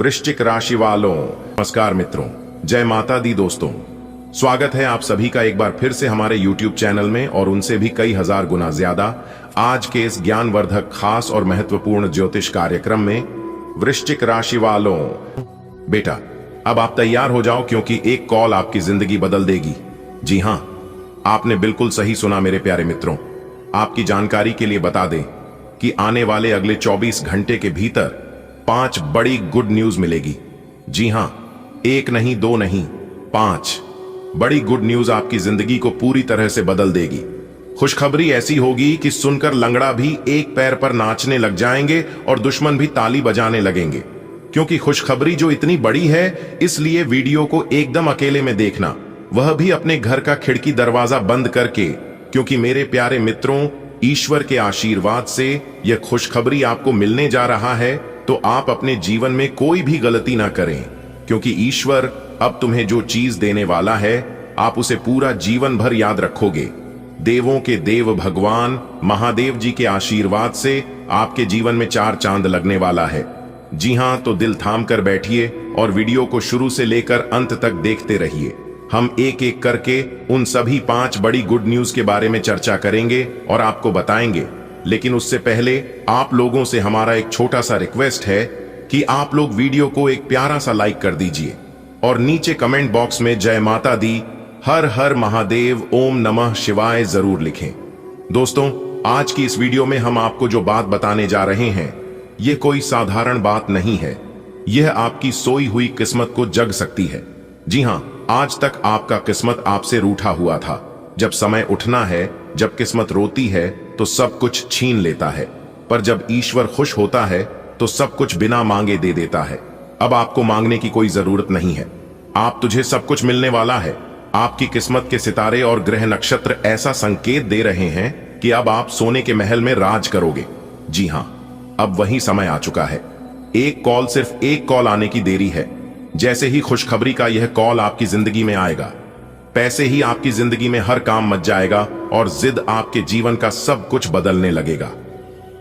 वृश्चिक राशि वालों, नमस्कार मित्रों, जय माता दी दोस्तों। स्वागत है आप सभी का एक बार फिर से हमारे YouTube चैनल में और उनसे भी कई हजार गुना ज्यादा आज के इस ज्ञानवर्धक खास और महत्वपूर्ण ज्योतिष कार्यक्रम में। वृश्चिक राशि वालों, बेटा अब आप तैयार हो जाओ क्योंकि एक कॉल आपकी जिंदगी बदल देगी। जी हां, आपने बिल्कुल सही सुना मेरे प्यारे मित्रों। आपकी जानकारी के लिए बता दें कि आने वाले अगले 24 घंटे के भीतर 5 बड़ी गुड न्यूज मिलेगी। जी हां, एक नहीं, दो नहीं, 5 बड़ी गुड न्यूज आपकी जिंदगी को पूरी तरह से बदल देगी। खुशखबरी ऐसी होगी कि सुनकर लंगड़ा भी एक पैर पर नाचने लग जाएंगे और दुश्मन भी ताली बजाने लगेंगे। क्योंकि खुशखबरी जो इतनी बड़ी है, इसलिए वीडियो को एकदम अकेले में देखना, वह भी अपने घर का खिड़की दरवाजा बंद करके, क्योंकि मेरे प्यारे मित्रों, ईश्वर के आशीर्वाद से यह खुशखबरी आपको मिलने जा रहा है। तो आप अपने जीवन में कोई भी गलती ना करें, क्योंकि ईश्वर अब तुम्हें जो चीज देने वाला है, आप उसे पूरा जीवन भर याद रखोगे। देवों के देव भगवान महादेव जी के आशीर्वाद से आपके जीवन में 4 चांद लगने वाला है। जी हां, तो दिल थाम कर बैठिए और वीडियो को शुरू से लेकर अंत तक देखते रहिए। हम एक एक करके उन सभी 5 बड़ी गुड न्यूज के बारे में चर्चा करेंगे और आपको बताएंगे। लेकिन उससे पहले आप लोगों से हमारा एक छोटा सा रिक्वेस्ट है कि आप लोग वीडियो को एक प्यारा सा लाइक कर दीजिए और नीचे कमेंट बॉक्स में जय माता दी, हर हर महादेव, ओम नमः शिवाय जरूर लिखें। दोस्तों, आज की इस वीडियो में हम आपको जो बात बताने जा रहे हैं, ये कोई साधारण बात नहीं है। यह आपकी सोई हुई किस्मत को जग सकती है। जी हां, आज तक आपका किस्मत आपसे रूठा हुआ था। जब समय उठना है, जब किस्मत रोती है तो सब कुछ छीन लेता है, पर जब ईश्वर खुश होता है तो सब कुछ बिना मांगे दे देता है। अब आपको मांगने की कोई जरूरत नहीं है। आप तुझे सब कुछ मिलने वाला है। आपकी किस्मत के सितारे और ग्रह नक्षत्र ऐसा संकेत दे रहे हैं कि अब आप सोने के महल में राज करोगे। जी हां, अब वही समय आ चुका है। एक कॉल, सिर्फ एक कॉल आने की देरी है। जैसे ही खुशखबरी का यह कॉल आपकी जिंदगी में आएगा, पैसे ही आपकी जिंदगी में हर काम मच जाएगा और जिद आपके जीवन का सब कुछ बदलने लगेगा।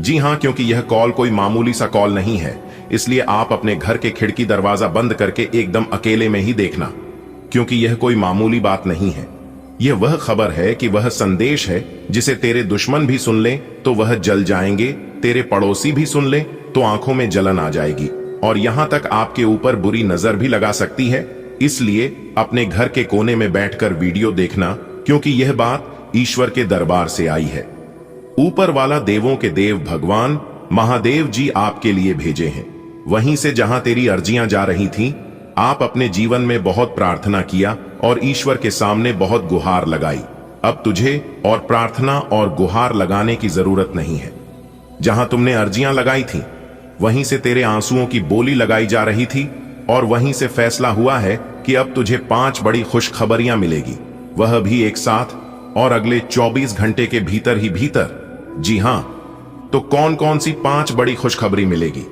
जी हां, क्योंकि यह कॉल कोई मामूली सा कॉल नहीं है, इसलिए आप अपने घर के खिड़की दरवाजा बंद करके एकदम अकेले में ही देखना, क्योंकि यह कोई मामूली बात नहीं है। यह वह खबर है कि वह संदेश है जिसे तेरे दुश्मन भी सुन ले तो वह जल जाएंगे, तेरे पड़ोसी भी सुन ले तो आंखों में जलन आ जाएगी और यहां तक आपके ऊपर बुरी नजर भी लगा सकती है। इसलिए अपने घर के कोने में बैठकर वीडियो देखना, क्योंकि यह बात ईश्वर के दरबार से आई है। ऊपर वाला देवों के देव भगवान महादेव जी आपके लिए भेजे हैं। वहीं से जहां तेरी अर्जियां जा रही थीं, आप अपने जीवन में बहुत प्रार्थना किया और ईश्वर के सामने बहुत गुहार लगाई। अब तुझे और प्रार्थना और गुहार लगाने की जरूरत नहीं है। जहां तुमने अर्जियां लगाई थी, वहीं से तेरे आंसुओं की बोली लगाई जा रही थी और वहीं से फैसला हुआ है कि अब तुझे 5 बड़ी खुशखबरियां मिलेगी, वह भी एक साथ और अगले 24 घंटे के भीतर ही भीतर। जी हां, तो कौन कौन सी 5 बड़ी खुशखबरी मिलेगी,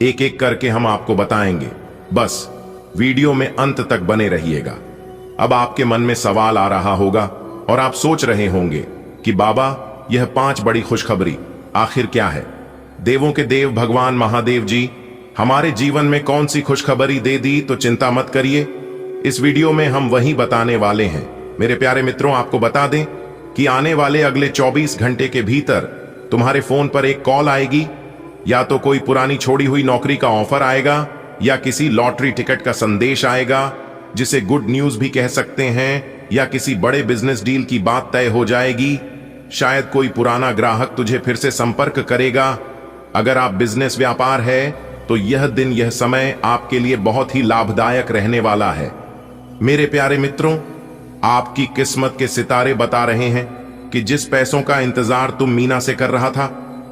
एक एक करके हम आपको बताएंगे। बस वीडियो में अंत तक बने रहिएगा। अब आपके मन में सवाल आ रहा होगा और आप सोच रहे होंगे कि बाबा, यह 5 बड़ी खुशखबरी आखिर क्या है? देवों के देव भगवान महादेव जी हमारे जीवन में कौन सी खुशखबरी दे दी? तो चिंता मत करिए, इस वीडियो में हम वही बताने वाले हैं। मेरे प्यारे मित्रों, आपको बता दें कि आने वाले अगले 24 घंटे के भीतर तुम्हारे फोन पर एक कॉल आएगी, या तो कोई पुरानी छोड़ी हुई नौकरी का ऑफर आएगा, या किसी लॉटरी टिकट का संदेश आएगा जिसे गुड न्यूज भी कह सकते हैं, या किसी बड़े बिजनेस डील की बात तय हो जाएगी। शायद कोई पुराना ग्राहक तुझे फिर से संपर्क करेगा। अगर आप बिजनेस व्यापार है तो यह दिन, यह समय आपके लिए बहुत ही लाभदायक रहने वाला है। मेरे प्यारे मित्रों, आपकी किस्मत के सितारे बता रहे हैं कि जिस पैसों का इंतजार तुम मीना से कर रहा था,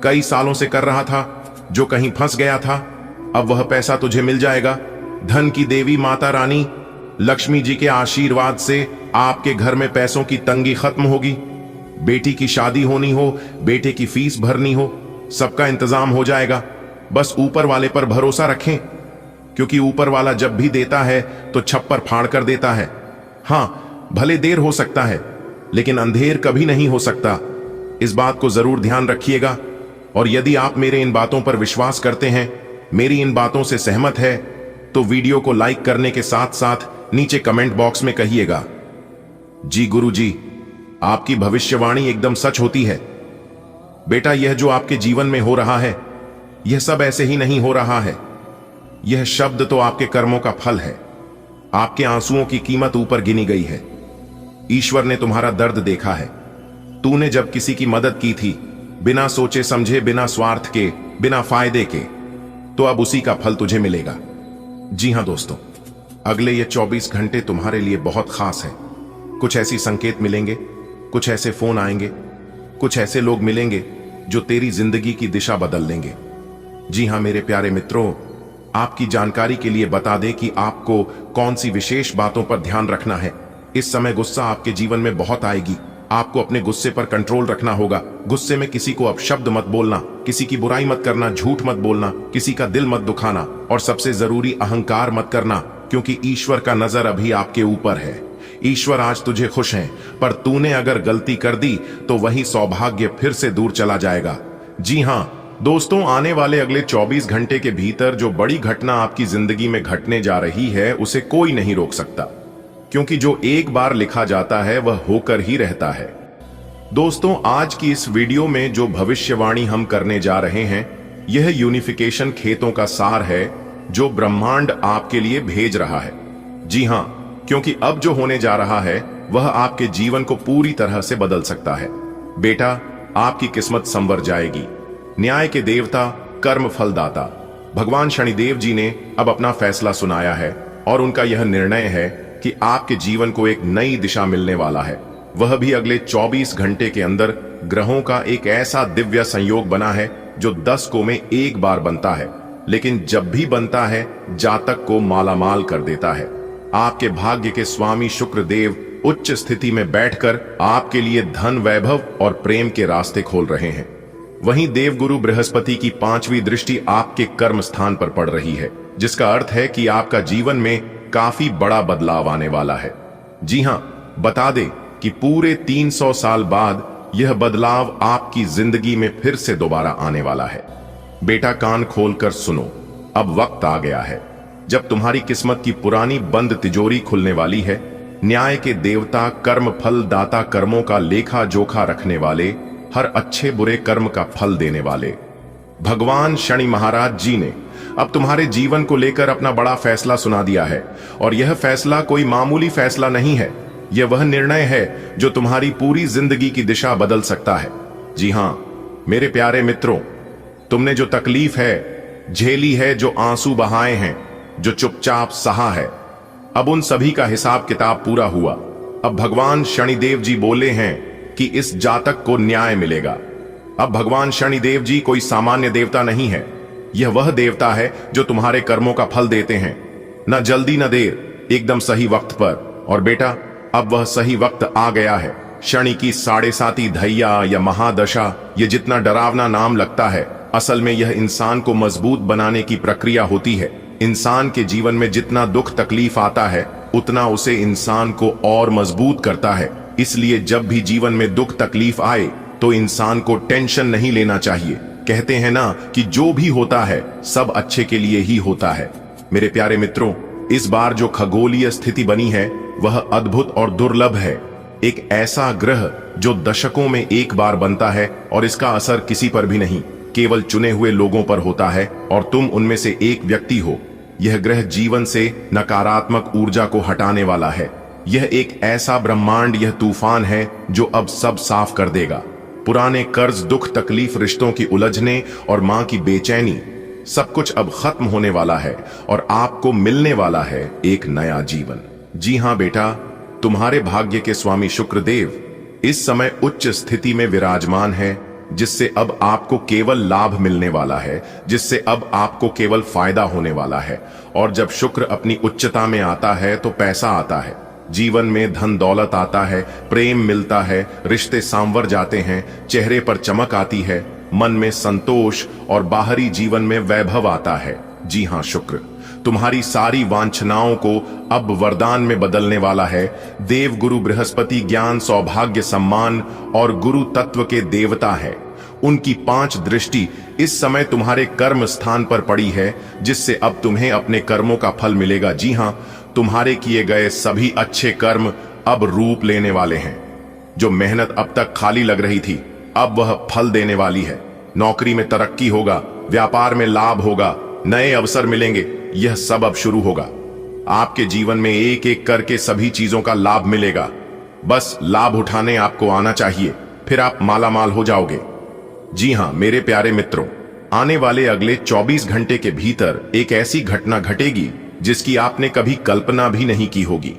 कई सालों से कर रहा था, जो कहीं फंस गया था, अब वह पैसा तुझे मिल जाएगा। धन की देवी माता रानी लक्ष्मी जी के आशीर्वाद से आपके घर में पैसों की तंगी खत्म होगी। बेटी की शादी होनी हो, बेटे की फीस भरनी हो, सबका इंतजाम हो जाएगा। बस ऊपर वाले पर भरोसा रखें, क्योंकि ऊपर वाला जब भी देता है तो छप्पर फाड़ कर देता है। हां, भले देर हो सकता है, लेकिन अंधेर कभी नहीं हो सकता। इस बात को जरूर ध्यान रखिएगा। और यदि आप मेरे इन बातों पर विश्वास करते हैं, मेरी इन बातों से सहमत है, तो वीडियो को लाइक करने के साथ साथ नीचे कमेंट बॉक्स में कहिएगा, जी गुरु जी, आपकी भविष्यवाणी एकदम सच होती है। बेटा, यह जो आपके जीवन में हो रहा है, यह सब ऐसे ही नहीं हो रहा है। यह शब्द तो आपके कर्मों का फल है। आपके आंसुओं की कीमत ऊपर गिनी गई है। ईश्वर ने तुम्हारा दर्द देखा है। तूने जब किसी की मदद की थी, बिना सोचे समझे, बिना स्वार्थ के, बिना फायदे के, तो अब उसी का फल तुझे मिलेगा। जी हां दोस्तों, अगले ये 24 घंटे तुम्हारे लिए बहुत खास है। कुछ ऐसी संकेत मिलेंगे, कुछ ऐसे फोन आएंगे, कुछ ऐसे लोग मिलेंगे जो तेरी जिंदगी की दिशा बदल देंगे। जी हां मेरे प्यारे मित्रों, आपकी जानकारी के लिए बता दें कि आपको कौन सी विशेष बातों पर ध्यान रखना है। इस समय गुस्सा आपके जीवन में बहुत आएगी। आपको अपने गुस्से पर कंट्रोल रखना होगा। गुस्से में किसी को अपशब्द मत बोलना, किसी की बुराई मत करना, झूठ मत बोलना, किसी का दिल मत दुखाना, और सबसे जरूरी अहंकार मत करना, क्योंकि ईश्वर का नजर अभी आपके ऊपर है। ईश्वर आज तुझे खुश है, पर तूने अगर गलती कर दी तो वही सौभाग्य फिर से दूर चला जाएगा। जी हां दोस्तों, आने वाले अगले 24 घंटे के भीतर जो बड़ी घटना आपकी जिंदगी में घटने जा रही है, उसे कोई नहीं रोक सकता, क्योंकि जो एक बार लिखा जाता है वह होकर ही रहता है। दोस्तों, आज की इस वीडियो में जो भविष्यवाणी हम करने जा रहे हैं, यह यूनिफिकेशन खेतों का सार है जो ब्रह्मांड आपके लिए भेज रहा है। जी हां, क्योंकि अब जो होने जा रहा है वह आपके जीवन को पूरी तरह से बदल सकता है। बेटा, आपकी किस्मत संवर जाएगी। न्याय के देवता, कर्म फलदाता भगवान शनिदेव जी ने अब अपना फैसला सुनाया है, और उनका यह निर्णय है कि आपके जीवन को एक नई दिशा मिलने वाला है। वह भी अगले 24 घंटे के अंदर। ग्रहों का एक ऐसा दिव्य संयोग बना है जो 10 को में एक बार बनता है, लेकिन जब भी बनता है जातक को मालामाल कर देता है। आपके भाग्य के स्वामी शुक्र देव उच्च स्थिति में बैठकर आपके लिए धन, वैभव और प्रेम के रास्ते खोल रहे हैं। वहीं देवगुरु बृहस्पति की 5वीं दृष्टि आपके कर्म स्थान पर पड़ रही है, जिसका अर्थ है कि आपका जीवन में काफी बड़ा बदलाव आने वाला है। जी हां, बता दें कि पूरे 300 साल बाद यह बदलाव आपकी जिंदगी में फिर से दोबारा आने वाला है। बेटा, कान खोलकर सुनो, अब वक्त आ गया है जब तुम्हारी किस्मत की पुरानी बंद तिजोरी खुलने वाली है। न्याय के देवता, कर्म फल दाता, कर्मों का लेखा जोखा रखने वाले, हर अच्छे बुरे कर्म का फल देने वाले भगवान शनि महाराज जी ने अब तुम्हारे जीवन को लेकर अपना बड़ा फैसला सुना दिया है। और यह फैसला कोई मामूली फैसला नहीं है, यह वह निर्णय है जो तुम्हारी पूरी जिंदगी की दिशा बदल सकता है। जी हां मेरे प्यारे मित्रों, तुमने जो तकलीफ है झेली है, जो आंसू बहाए हैं, जो चुपचाप सहा है, अब उन सभी का हिसाब किताब पूरा हुआ। अब भगवान शनिदेव जी बोले हैं कि इस जातक को न्याय मिलेगा। अब भगवान शनिदेव जी कोई सामान्य देवता नहीं है, यह वह देवता है जो तुम्हारे कर्मों का फल देते हैं। न जल्दी न देर, एकदम सही वक्त पर। और बेटा, अब वह सही वक्त आ गया है। शनि की 7.5 धैया या महादशा, ये जितना डरावना नाम लगता है, असल में यह इंसान को मजबूत बनाने की प्रक्रिया होती है। इंसान के जीवन में जितना दुख तकलीफ आता है, उतना उसे इंसान को और मजबूत करता है। इसलिए जब भी जीवन में दुख तकलीफ आए तो इंसान को टेंशन नहीं लेना चाहिए। कहते हैं ना कि जो भी होता है सब अच्छे के लिए ही होता है। मेरे प्यारे मित्रों, इस बार जो खगोलीय स्थिति बनी है वह अद्भुत और दुर्लभ है। एक ऐसा ग्रह जो दशकों में एक बार बनता है, और इसका असर किसी पर भी नहीं, केवल चुने हुए लोगों पर होता है, और तुम उनमें से एक व्यक्ति हो। यह ग्रह जीवन से नकारात्मक ऊर्जा को हटाने वाला है। यह एक ऐसा ब्रह्मांड, यह तूफान है जो अब सब साफ कर देगा। पुराने कर्ज, दुख, तकलीफ, रिश्तों की उलझने और मां की बेचैनी, सब कुछ अब खत्म होने वाला है, और आपको मिलने वाला है एक नया जीवन। जी हां बेटा, तुम्हारे भाग्य के स्वामी शुक्रदेव इस समय उच्च स्थिति में विराजमान है, जिससे अब आपको केवल लाभ मिलने वाला है, जिससे अब आपको केवल फायदा होने वाला है। और जब शुक्र अपनी उच्चता में आता है तो पैसा आता है, जीवन में धन दौलत आता है, प्रेम मिलता है, रिश्ते सांवर जाते हैं, चेहरे पर चमक आती है, मन में संतोष और बाहरी जीवन में वैभव आता है। जी हां, शुक्र तुम्हारी सारी वांछनाओं को अब वरदान में बदलने वाला है। देव गुरु बृहस्पति ज्ञान, सौभाग्य, सम्मान और गुरु तत्व के देवता है। उनकी 5 दृष्टि इस समय तुम्हारे कर्म स्थान पर पड़ी है, जिससे अब तुम्हें अपने कर्मों का फल मिलेगा। जी हां, तुम्हारे किए गए सभी अच्छे कर्म अब रूप लेने वाले हैं। जो मेहनत अब तक खाली लग रही थी, अब वह फल देने वाली है। नौकरी में तरक्की होगा, व्यापार में लाभ होगा, नए अवसर मिलेंगे। यह सब अब शुरू होगा। आपके जीवन में एक एक करके सभी चीजों का लाभ मिलेगा। बस लाभ उठाने आपको आना चाहिए, फिर आप मालामाल हो जाओगे। जी हां मेरे प्यारे मित्रों, आने वाले अगले 24 घंटे के भीतर एक ऐसी घटना घटेगी जिसकी आपने कभी कल्पना भी नहीं की होगी।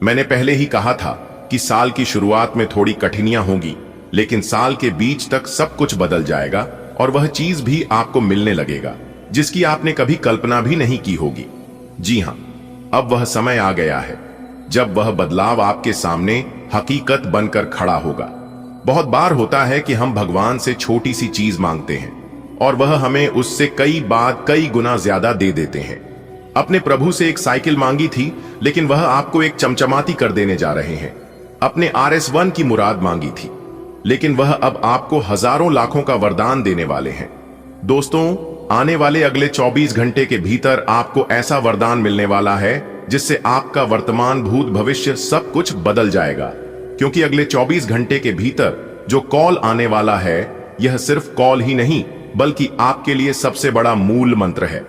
मैंने पहले ही कहा था कि साल की शुरुआत में थोड़ी कठिनाइयां होंगी, लेकिन साल के बीच तक सब कुछ बदल जाएगा और वह चीज भी आपको मिलने लगेगा जिसकी आपने कभी कल्पना भी नहीं की होगी। जी हां, अब वह समय आ गया है जब वह बदलाव आपके सामने हकीकत बनकर खड़ा होगा। बहुत बार होता है कि हम भगवान से छोटी सी चीज मांगते हैं और वह हमें उससे कई गुना ज्यादा दे देते हैं। अपने प्रभु से एक साइकिल मांगी थी, लेकिन वह आपको एक चमचमाती कर देने जा रहे हैं। अपने RS1 की मुराद मांगी थी, लेकिन वह अब आपको हजारों लाखों का वरदान देने वाले हैं। दोस्तों, आने वाले अगले 24 घंटे के भीतर आपको ऐसा वरदान मिलने वाला है जिससे आपका वर्तमान, भूत, भविष्य सब कुछ बदल जाएगा। क्योंकि अगले 24 घंटे के भीतर जो कॉल आने वाला है, यह सिर्फ कॉल ही नहीं बल्कि आपके लिए सबसे बड़ा मूल मंत्र है।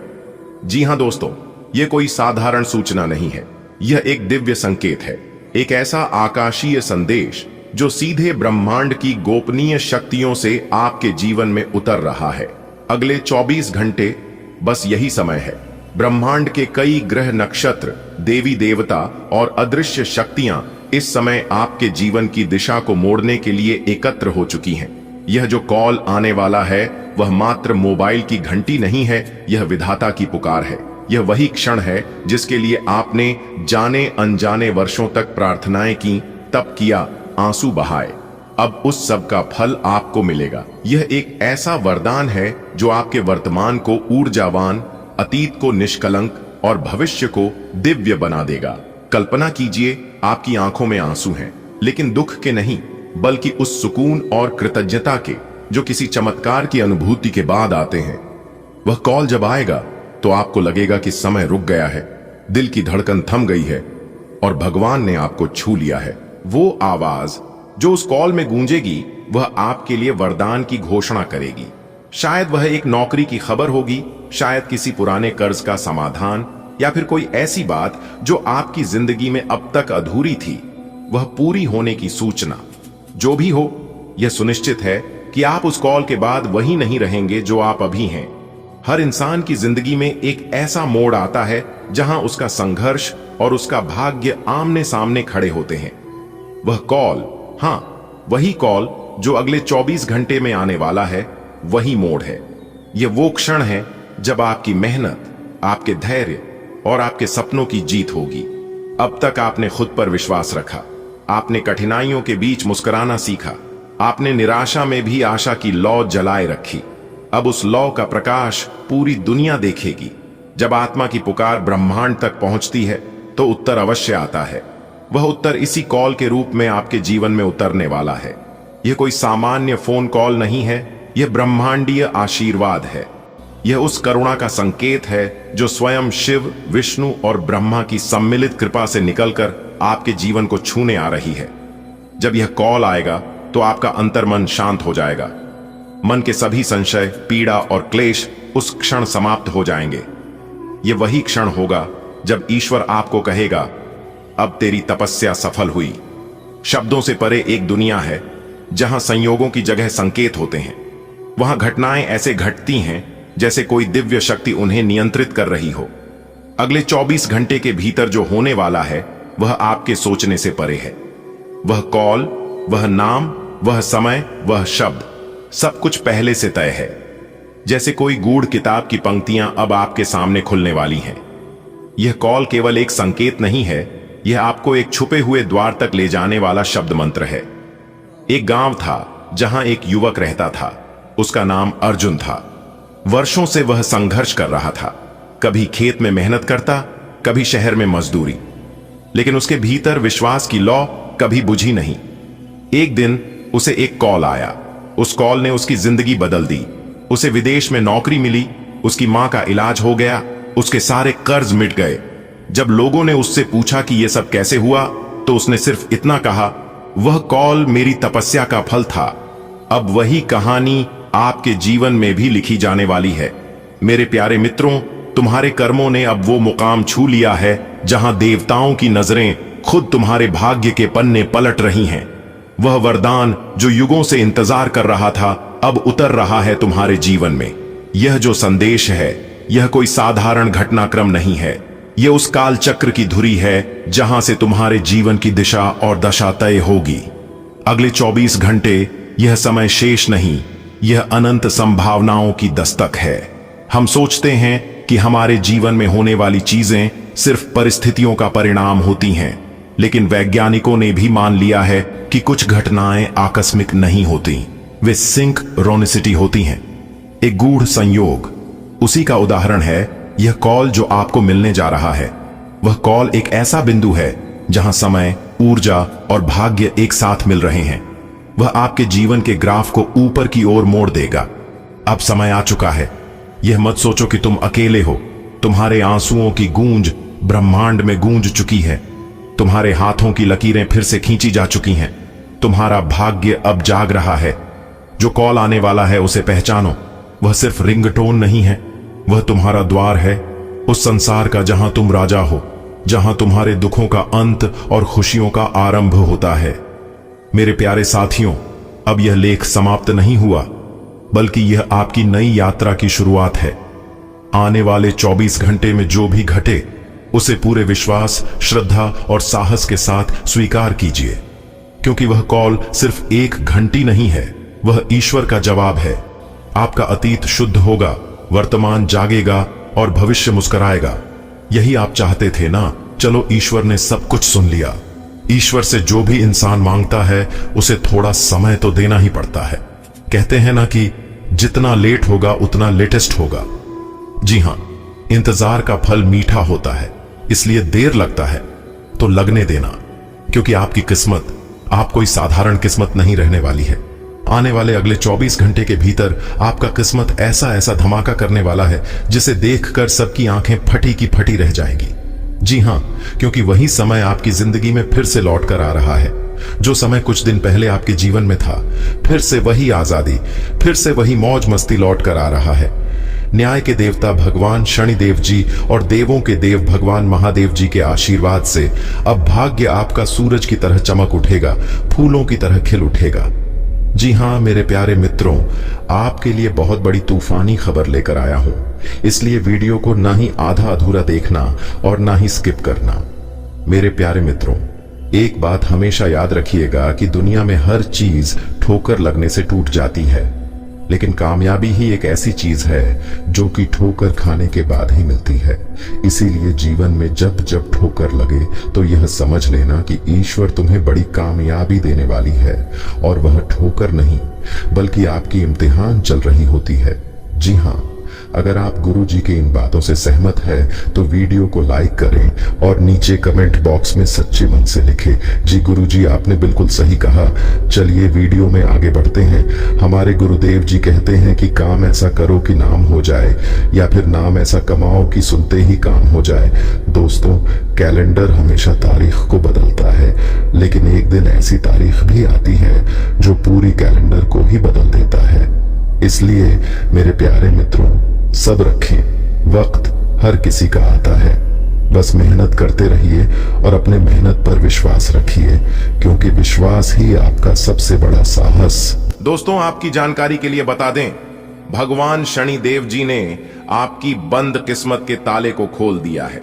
जी हां दोस्तों, यह कोई साधारण सूचना नहीं है, यह एक दिव्य संकेत है, एक ऐसा आकाशीय संदेश जो सीधे ब्रह्मांड की गोपनीय शक्तियों से आपके जीवन में उतर रहा है। अगले 24 घंटे बस यही समय है। ब्रह्मांड के कई ग्रह, नक्षत्र, देवी देवता और अदृश्य शक्तियां इस समय आपके जीवन की दिशा को मोड़ने के लिए एकत्र हो चुकी हैं। यह जो कॉल आने वाला है वह मात्र मोबाइल की घंटी नहीं है, यह विधाता की पुकार है। यह वही क्षण है जिसके लिए आपने जाने अनजाने वर्षों तक प्रार्थनाएं की, तप किया, आंसू बहाए। अब उस सब का फल आपको मिलेगा। यह एक ऐसा वरदान है जो आपके वर्तमान को ऊर्जावान, अतीत को निष्कलंक और भविष्य को दिव्य बना देगा। कल्पना कीजिए, आपकी आंखों में आंसू हैं, लेकिन दुख के नहीं, बल्कि उस सुकून और कृतज्ञता के जो किसी चमत्कार की अनुभूति के बाद आते हैं। वह कॉल जब आएगा तो आपको लगेगा कि समय रुक गया है, दिल की धड़कन थम गई है और भगवान ने आपको छू लिया है। वो आवाज जो उस कॉल में गूंजेगी, वह आपके लिए वरदान की घोषणा करेगी। शायद वह एक नौकरी की खबर होगी, शायद किसी पुराने कर्ज का समाधान, या फिर कोई ऐसी बात जो आपकी जिंदगी में अब तक अधूरी थी, वह पूरी होने की सूचना। जो भी हो, यह सुनिश्चित है कि आप उस कॉल के बाद वही नहीं रहेंगे जो आप अभी हैं। हर इंसान की जिंदगी में एक ऐसा मोड़ आता है जहां उसका संघर्ष और उसका भाग्य आमने सामने खड़े होते हैं। वह कॉल, हां, वही कॉल जो अगले 24 घंटे में आने वाला है, वही मोड़ है। यह वो क्षण है जब आपकी मेहनत, आपके धैर्य और आपके सपनों की जीत होगी। अब तक आपने खुद पर विश्वास रखा, आपने कठिनाइयों के बीच मुस्कुराना सीखा, आपने निराशा में भी आशा की लौ जलाए रखी। अब उस लौ का प्रकाश पूरी दुनिया देखेगी। जब आत्मा की पुकार ब्रह्मांड तक पहुंचती है तो उत्तर अवश्य आता है। वह उत्तर इसी कॉल के रूप में आपके जीवन में उतरने वाला है। यह कोई सामान्य फोन कॉल नहीं है, यह ब्रह्मांडीय आशीर्वाद है। यह उस करुणा का संकेत है जो स्वयं शिव, विष्णु और ब्रह्मा की सम्मिलित कृपा से निकलकर आपके जीवन को छूने आ रही है। जब यह कॉल आएगा तो आपका अंतर्मन शांत हो जाएगा। मन के सभी संशय, पीड़ा और क्लेश उस क्षण समाप्त हो जाएंगे। यह वही क्षण होगा जब ईश्वर आपको कहेगा, अब तेरी तपस्या सफल हुई। शब्दों से परे एक दुनिया है जहां संयोगों की जगह संकेत होते हैं। वहां घटनाएं ऐसे घटती हैं जैसे कोई दिव्य शक्ति उन्हें नियंत्रित कर रही हो। अगले 24 घंटे के भीतर जो होने वाला है वह आपके सोचने से परे है। वह कॉल, वह नाम, वह समय, वह शब्द, सब कुछ पहले से तय है। जैसे कोई गूढ़ किताब की पंक्तियां अब आपके सामने खुलने वाली हैं। यह कॉल केवल एक संकेत नहीं है, यह आपको एक छुपे हुए द्वार तक ले जाने वाला शब्द मंत्र है। एक गांव था जहां एक युवक रहता था। उसका नाम अर्जुन था। वर्षों से वह संघर्ष कर रहा था। कभी खेत में मेहनत करता, कभी शहर में मजदूरी, लेकिन उसके भीतर विश्वास की लौ कभी बुझी नहीं। एक दिन उसे एक कॉल आया। उस कॉल ने उसकी जिंदगी बदल दी। उसे विदेश में नौकरी मिली, उसकी मां का इलाज हो गया, उसके सारे कर्ज मिट गए। जब लोगों ने उससे पूछा कि यह सब कैसे हुआ, तो उसने सिर्फ इतना कहा, वह कॉल मेरी तपस्या का फल था। अब वही कहानी आपके जीवन में भी लिखी जाने वाली है। मेरे प्यारे मित्रों, तुम्हारे कर्मों ने अब वो मुकाम छू लिया है जहां देवताओं की नजरें खुद तुम्हारे भाग्य के पन्ने पलट रही हैं। वह वरदान जो युगों से इंतजार कर रहा था, अब उतर रहा है तुम्हारे जीवन में। यह जो संदेश है, यह कोई साधारण घटनाक्रम नहीं है। यह उस काल चक्र की धुरी है जहां से तुम्हारे जीवन की दिशा और दशा तय होगी। अगले 24 घंटे यह समय शेष नहीं, यह अनंत संभावनाओं की दस्तक है। हम सोचते हैं कि हमारे जीवन में होने वाली चीजें सिर्फ परिस्थितियों का परिणाम होती हैं, लेकिन वैज्ञानिकों ने भी मान लिया है कि कुछ घटनाएं आकस्मिक नहीं होती, वे सिंक्रोनिसिटी होती हैं, एक गूढ़ संयोग। उसी का उदाहरण है यह कॉल जो आपको मिलने जा रहा है। वह कॉल एक ऐसा बिंदु है जहां समय, ऊर्जा और भाग्य एक साथ मिल रहे हैं। वह आपके जीवन के ग्राफ को ऊपर की ओर मोड़ देगा। अब समय आ चुका है। यह मत सोचो कि तुम अकेले हो। तुम्हारे आंसुओं की गूंज ब्रह्मांड में गूंज चुकी है। तुम्हारे हाथों की लकीरें फिर से खींची जा चुकी हैं। तुम्हारा भाग्य अब जाग रहा है। जो कॉल आने वाला है उसे पहचानो। वह सिर्फ रिंगटोन नहीं है, वह तुम्हारा द्वार है उस संसार का जहां तुम राजा हो, जहां तुम्हारे दुखों का अंत और खुशियों का आरंभ होता है। मेरे प्यारे साथियों, अब यह लेख समाप्त नहीं हुआ, बल्कि यह आपकी नई यात्रा की शुरुआत है। आने वाले 24 घंटे में जो भी घटे, उसे पूरे विश्वास, श्रद्धा और साहस के साथ स्वीकार कीजिए, क्योंकि वह कॉल सिर्फ एक घंटी नहीं है, वह ईश्वर का जवाब है। आपका अतीत शुद्ध होगा, वर्तमान जागेगा और भविष्य मुस्कुराएगा। यही आप चाहते थे ना? चलो, ईश्वर ने सब कुछ सुन लिया। ईश्वर से जो भी इंसान मांगता है उसे थोड़ा समय तो देना ही पड़ता है। कहते हैं ना कि जितना लेट होगा उतना लेटेस्ट होगा। जी हां, इंतजार का फल मीठा होता है, इसलिए देर लगता है तो लगने देना, क्योंकि आपकी किस्मत आप कोई साधारण किस्मत नहीं रहने वाली है। आने वाले अगले 24 घंटे के भीतर आपका किस्मत ऐसा ऐसा धमाका करने वाला है जिसे देखकर सबकी आंखें फटी की फटी रह जाएंगी। जी हां, क्योंकि वही समय आपकी जिंदगी में फिर से लौट कर आ रहा है। जो समय कुछ दिन पहले आपके जीवन में था, फिर से वही आजादी, फिर से वही मौज मस्ती लौट कर आ रहा है। न्याय के देवता भगवान शनिदेव जी और देवों के देव भगवान महादेव जी के आशीर्वाद से अब भाग्य आपका सूरज की तरह चमक उठेगा, फूलों की तरह खिल उठेगा। जी हां मेरे प्यारे मित्रों, आपके लिए बहुत बड़ी तूफानी खबर लेकर आया हूं, इसलिए वीडियो को ना ही आधा अधूरा देखना और ना ही स्किप करना। मेरे प्यारे मित्रों, एक बात हमेशा याद रखिएगा कि दुनिया में हर चीज ठोकर लगने से टूट जाती है, लेकिन कामयाबी ही एक ऐसी चीज है जो कि ठोकर खाने के बाद ही मिलती है। इसीलिए जीवन में जब जब ठोकर लगे तो यह समझ लेना कि ईश्वर तुम्हें बड़ी कामयाबी देने वाली है, और वह ठोकर नहीं बल्कि आपकी इम्तिहान चल रही होती है। जी हां, अगर आप गुरु जी की इन बातों से सहमत है तो वीडियो को लाइक करें और नीचे कमेंट बॉक्स में सच्चे मन से लिखें, जी गुरु जी आपने बिल्कुल सही कहा। चलिए वीडियो में आगे बढ़ते हैं। हमारे गुरुदेव जी कहते हैं कि काम ऐसा करो कि नाम हो जाए, या फिर नाम ऐसा कमाओ कि सुनते ही काम हो जाए। दोस्तों, कैलेंडर हमेशा तारीख को बदलता है, लेकिन एक दिन ऐसी तारीख भी आती है जो पूरी कैलेंडर को ही बदल देता है। इसलिए मेरे प्यारे मित्रों, सब रखें, वक्त हर किसी का आता है। बस मेहनत करते रहिए और अपने मेहनत पर विश्वास रखिए, क्योंकि विश्वास ही आपका सबसे बड़ा साहस। दोस्तों, आपकी जानकारी के लिए बता दें, भगवान शनि देव जी ने आपकी बंद किस्मत के ताले को खोल दिया है।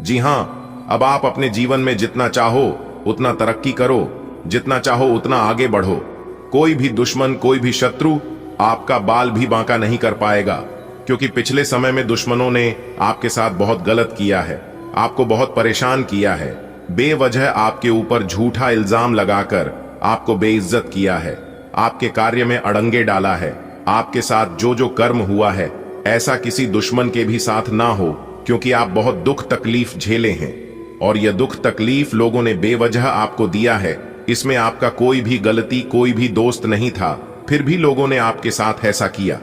जी हां, अब आप अपने जीवन में जितना चाहो उतना तरक्की करो, जितना चाहो उतना आगे बढ़ो। कोई भी दुश्मन, कोई भी शत्रु आपका बाल भी बांका नहीं कर पाएगा, क्योंकि पिछले समय में दुश्मनों ने आपके साथ बहुत गलत किया है, आपको बहुत परेशान किया है, बेवजह आपके ऊपर झूठा इल्जाम लगाकर आपको बेइज्जत किया है, आपके कार्य में अड़ंगे डाला है। आपके साथ जो जो कर्म हुआ है, ऐसा किसी दुश्मन के भी साथ ना हो, क्योंकि आप बहुत दुख तकलीफ झेले हैं, और यह दुख तकलीफ लोगों ने बेवजह आपको दिया है। इसमें आपका कोई भी गलती, कोई भी दोस्त नहीं था। फिर भी लोगों ने आपके साथ ऐसा किया।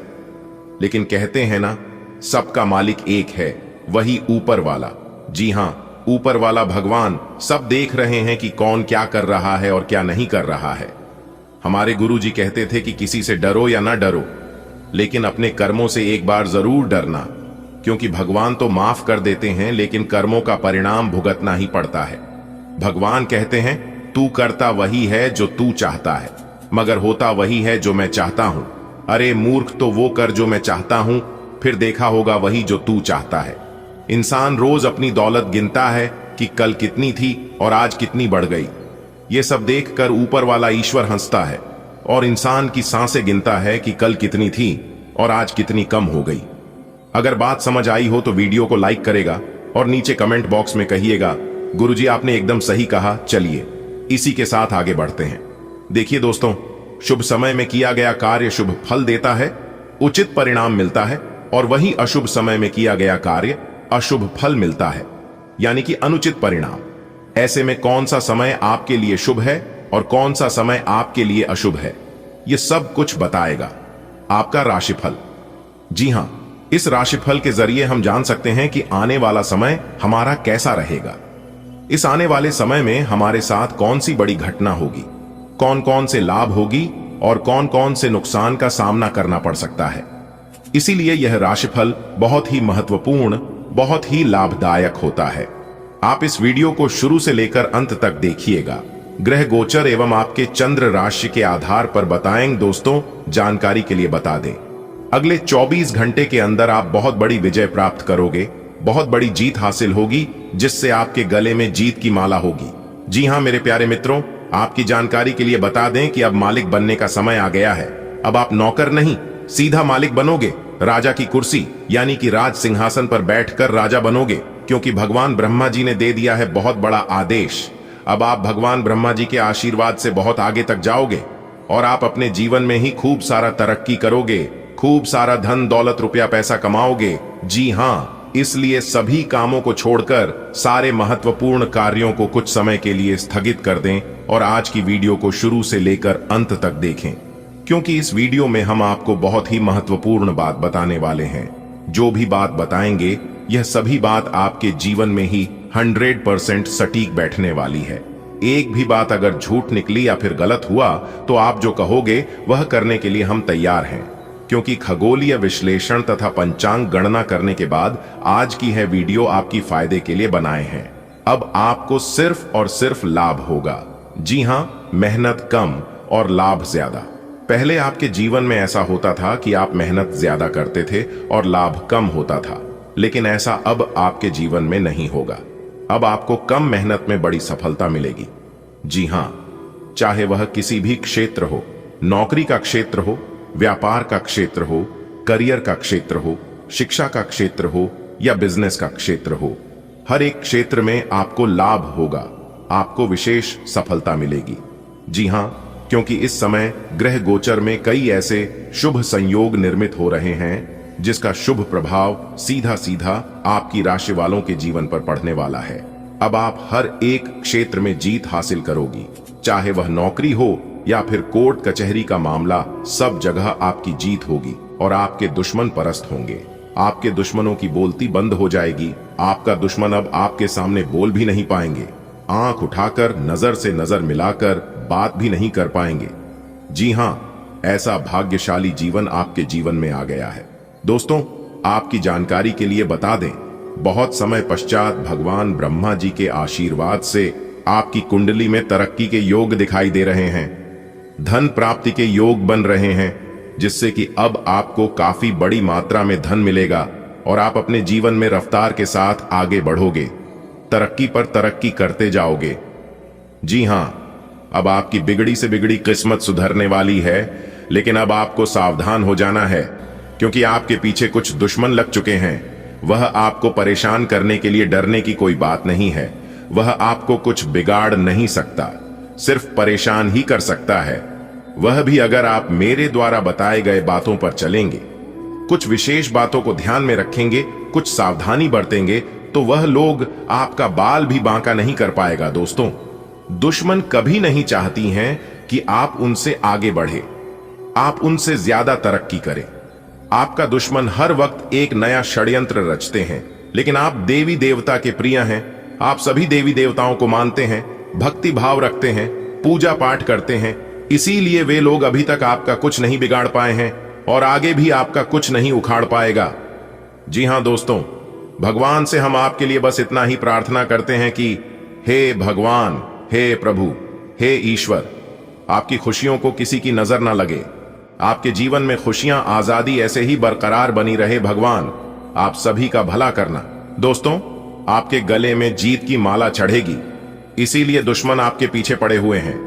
लेकिन कहते हैं ना, सबका मालिक एक है, वही ऊपर वाला। जी हां, ऊपर वाला भगवान सब देख रहे हैं कि कौन क्या कर रहा है और क्या नहीं कर रहा है। हमारे गुरुजी कहते थे कि किसी से डरो या ना डरो, लेकिन अपने कर्मों से एक बार जरूर डरना, क्योंकि भगवान तो माफ कर देते हैं, लेकिन कर्मों का परिणाम भुगतना ही पड़ता है। भगवान कहते हैं, तू करता वही है जो तू चाहता है, मगर होता वही है जो मैं चाहता हूं। अरे मूर्ख, तो वो कर जो मैं चाहता हूं, फिर देखा होगा वही जो तू चाहता है। इंसान रोज अपनी दौलत गिनता है कि कल कितनी थी और आज कितनी बढ़ गई। ये सब देखकर ऊपर वाला ईश्वर हंसता है और इंसान की सांसें गिनता है कि कल कितनी थी और आज कितनी कम हो गई। अगर बात समझ आई हो तो वीडियो को लाइक करेगा और नीचे कमेंट बॉक्स में कहिएगा, गुरुजी आपने एकदम सही कहा। चलिए इसी के साथ आगे बढ़ते हैं। देखिए दोस्तों, शुभ समय में किया गया कार्य शुभ फल देता है, उचित परिणाम मिलता है, और वही अशुभ समय में किया गया कार्य अशुभ फल मिलता है, यानी कि अनुचित परिणाम। ऐसे में कौन सा समय आपके लिए शुभ है और कौन सा समय आपके लिए अशुभ है, यह सब कुछ बताएगा आपका राशिफल। जी हां, इस राशिफल के जरिए हम जान सकते हैं कि आने वाला समय हमारा कैसा रहेगा। इस आने वाले समय में हमारे साथ कौन सी बड़ी घटना होगी, कौन कौन से लाभ होगी और कौन कौन से नुकसान का सामना करना पड़ सकता है। इसीलिए यह राशिफल बहुत ही महत्वपूर्ण, बहुत ही लाभदायक होता है। आप इस वीडियो को शुरू से लेकर अंत तक देखिएगा। ग्रह गोचर एवं आपके चंद्र राशि के आधार पर बताएंगे दोस्तों। जानकारी के लिए बता दें, अगले 24 घंटे के अंदर आप बहुत बड़ी विजय प्राप्त करोगे, बहुत बड़ी जीत हासिल होगी, जिससे आपके गले में जीत की माला होगी। जी हां मेरे प्यारे मित्रों, आपकी जानकारी के लिए बता दें कि अब मालिक बनने का समय आ गया है। अब आप नौकर नहीं, सीधा मालिक बनोगे। राजा की कुर्सी यानी कि राज सिंहासन पर बैठकर राजा बनोगे, क्योंकि भगवान ब्रह्मा जी ने दे दिया है बहुत बड़ा आदेश। अब आप भगवान ब्रह्मा जी के आशीर्वाद से बहुत आगे तक जाओगे और आप अपने जीवन में ही खूब सारा तरक्की करोगे, खूब सारा धन दौलत रुपया पैसा कमाओगे। जी हां, इसलिए सभी कामों को छोड़कर सारे महत्वपूर्ण कार्यों को कुछ समय के लिए स्थगित कर दें और आज की वीडियो को शुरू से लेकर अंत तक देखें, क्योंकि इस वीडियो में हम आपको बहुत ही महत्वपूर्ण बात बताने वाले हैं। जो भी बात बताएंगे, यह सभी बात आपके जीवन में ही 100% सटीक बैठने वाली है। एक भी बात अगर झूठ निकली या फिर गलत हुआ तो आप जो कहोगे वह करने के लिए हम तैयार हैं, क्योंकि खगोलीय विश्लेषण तथा पंचांग गणना करने के बाद आज की है वीडियो आपकी फायदे के लिए बनाए हैं। अब आपको सिर्फ और सिर्फ लाभ होगा। जी हां, मेहनत कम और लाभ ज्यादा। पहले आपके जीवन में ऐसा होता था कि आप मेहनत ज्यादा करते थे और लाभ कम होता था, लेकिन ऐसा अब आपके जीवन में नहीं होगा। अब आपको कम मेहनत में बड़ी सफलता मिलेगी। जी हां, चाहे वह किसी भी क्षेत्र हो, नौकरी का क्षेत्र हो, व्यापार का क्षेत्र हो, करियर का क्षेत्र हो, शिक्षा का क्षेत्र हो या बिजनेस का क्षेत्र हो, हर एक क्षेत्र में आपको लाभ होगा, आपको विशेष सफलता मिलेगी। जी हां, क्योंकि इस समय ग्रह गोचर में कई ऐसे शुभ संयोग निर्मित हो रहे हैं जिसका शुभ प्रभाव सीधा सीधा आपकी राशि वालों के जीवन पर पड़ने वाला है। अब आप हर एक क्षेत्र में जीत हासिल करोगी, चाहे वह नौकरी हो या फिर कोर्ट कचहरी का मामला, सब जगह आपकी जीत होगी और आपके दुश्मन परस्त होंगे। आपके दुश्मनों की बोलती बंद हो जाएगी। आपका दुश्मन अब आपके सामने बोल भी नहीं पाएंगे, आंख उठाकर नजर से नजर मिलाकर बात भी नहीं कर पाएंगे। जी हां, ऐसा भाग्यशाली जीवन आपके जीवन में आ गया है। दोस्तों, आपकी जानकारी के लिए बता दें, बहुत समय पश्चात भगवान ब्रह्मा जी के आशीर्वाद से आपकी कुंडली में तरक्की के योग दिखाई दे रहे हैं, धन प्राप्ति के योग बन रहे हैं, जिससे कि अब आपको काफी बड़ी मात्रा में धन मिलेगा और आप अपने जीवन में रफ्तार के साथ आगे बढ़ोगे, तरक्की पर तरक्की करते जाओगे। जी हां, अब आपकी बिगड़ी से बिगड़ी किस्मत सुधरने वाली है, लेकिन अब आपको सावधान हो जाना है, क्योंकि आपके पीछे कुछ दुश्मन लग चुके हैं। वह आपको परेशान करने के लिए डरने की कोई बात नहीं है। वह आपको कुछ बिगाड़ नहीं सकता, सिर्फ परेशान ही कर सकता है। वह भी अगर आप मेरे द्वारा बताए गए बातों पर चलेंगे, कुछ विशेष बातों को ध्यान में रखेंगे, कुछ सावधानी बरतेंगे, तो वह लोग आपका बाल भी बांका नहीं कर पाएगा। दोस्तों, दुश्मन कभी नहीं चाहती हैं कि आप उनसे आगे बढ़े, आप उनसे ज्यादा तरक्की करें। आपका दुश्मन हर वक्त एक नया षड्यंत्र रचते हैं, लेकिन आप देवी देवता के प्रिय हैं। आप सभी देवी देवताओं को मानते हैं, भक्ति भाव रखते हैं, पूजा पाठ करते हैं, इसीलिए वे लोग अभी तक आपका कुछ नहीं बिगाड़ पाए हैं और आगे भी आपका कुछ नहीं उखाड़ पाएगा। जी हां दोस्तों, भगवान से हम आपके लिए बस इतना ही प्रार्थना करते हैं कि हे भगवान, हे प्रभु, हे ईश्वर, आपकी खुशियों को किसी की नजर ना लगे। आपके जीवन में खुशियां, आजादी ऐसे ही बरकरार बनी रहे। भगवान आप सभी का भला करना। दोस्तों, आपके गले में जीत की माला चढ़ेगी, इसीलिए दुश्मन आपके पीछे पड़े हुए हैं।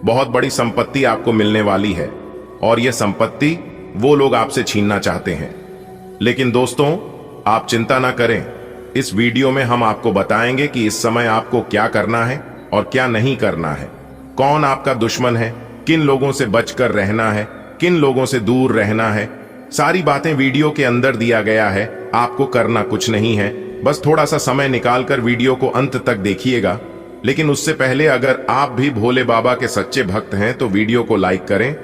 बहुत बड़ी संपत्ति आपको मिलने वाली है और यह संपत्ति वो लोग आपसे छीनना चाहते हैं। लेकिन दोस्तों, आप चिंता ना करें। इस वीडियो में हम आपको बताएंगे कि इस समय आपको क्या करना है और क्या नहीं करना है, कौन आपका दुश्मन है, किन लोगों से बचकर रहना है, किन लोगों से दूर रहना है। सारी बातें वीडियो के अंदर दिया गया है। आपको करना कुछ नहीं है, बस थोड़ा सा समय निकालकर वीडियो को अंत तक देखिएगा। लेकिन उससे पहले अगर आप भी भोले बाबा के सच्चे भक्त हैं तो वीडियो को लाइक करें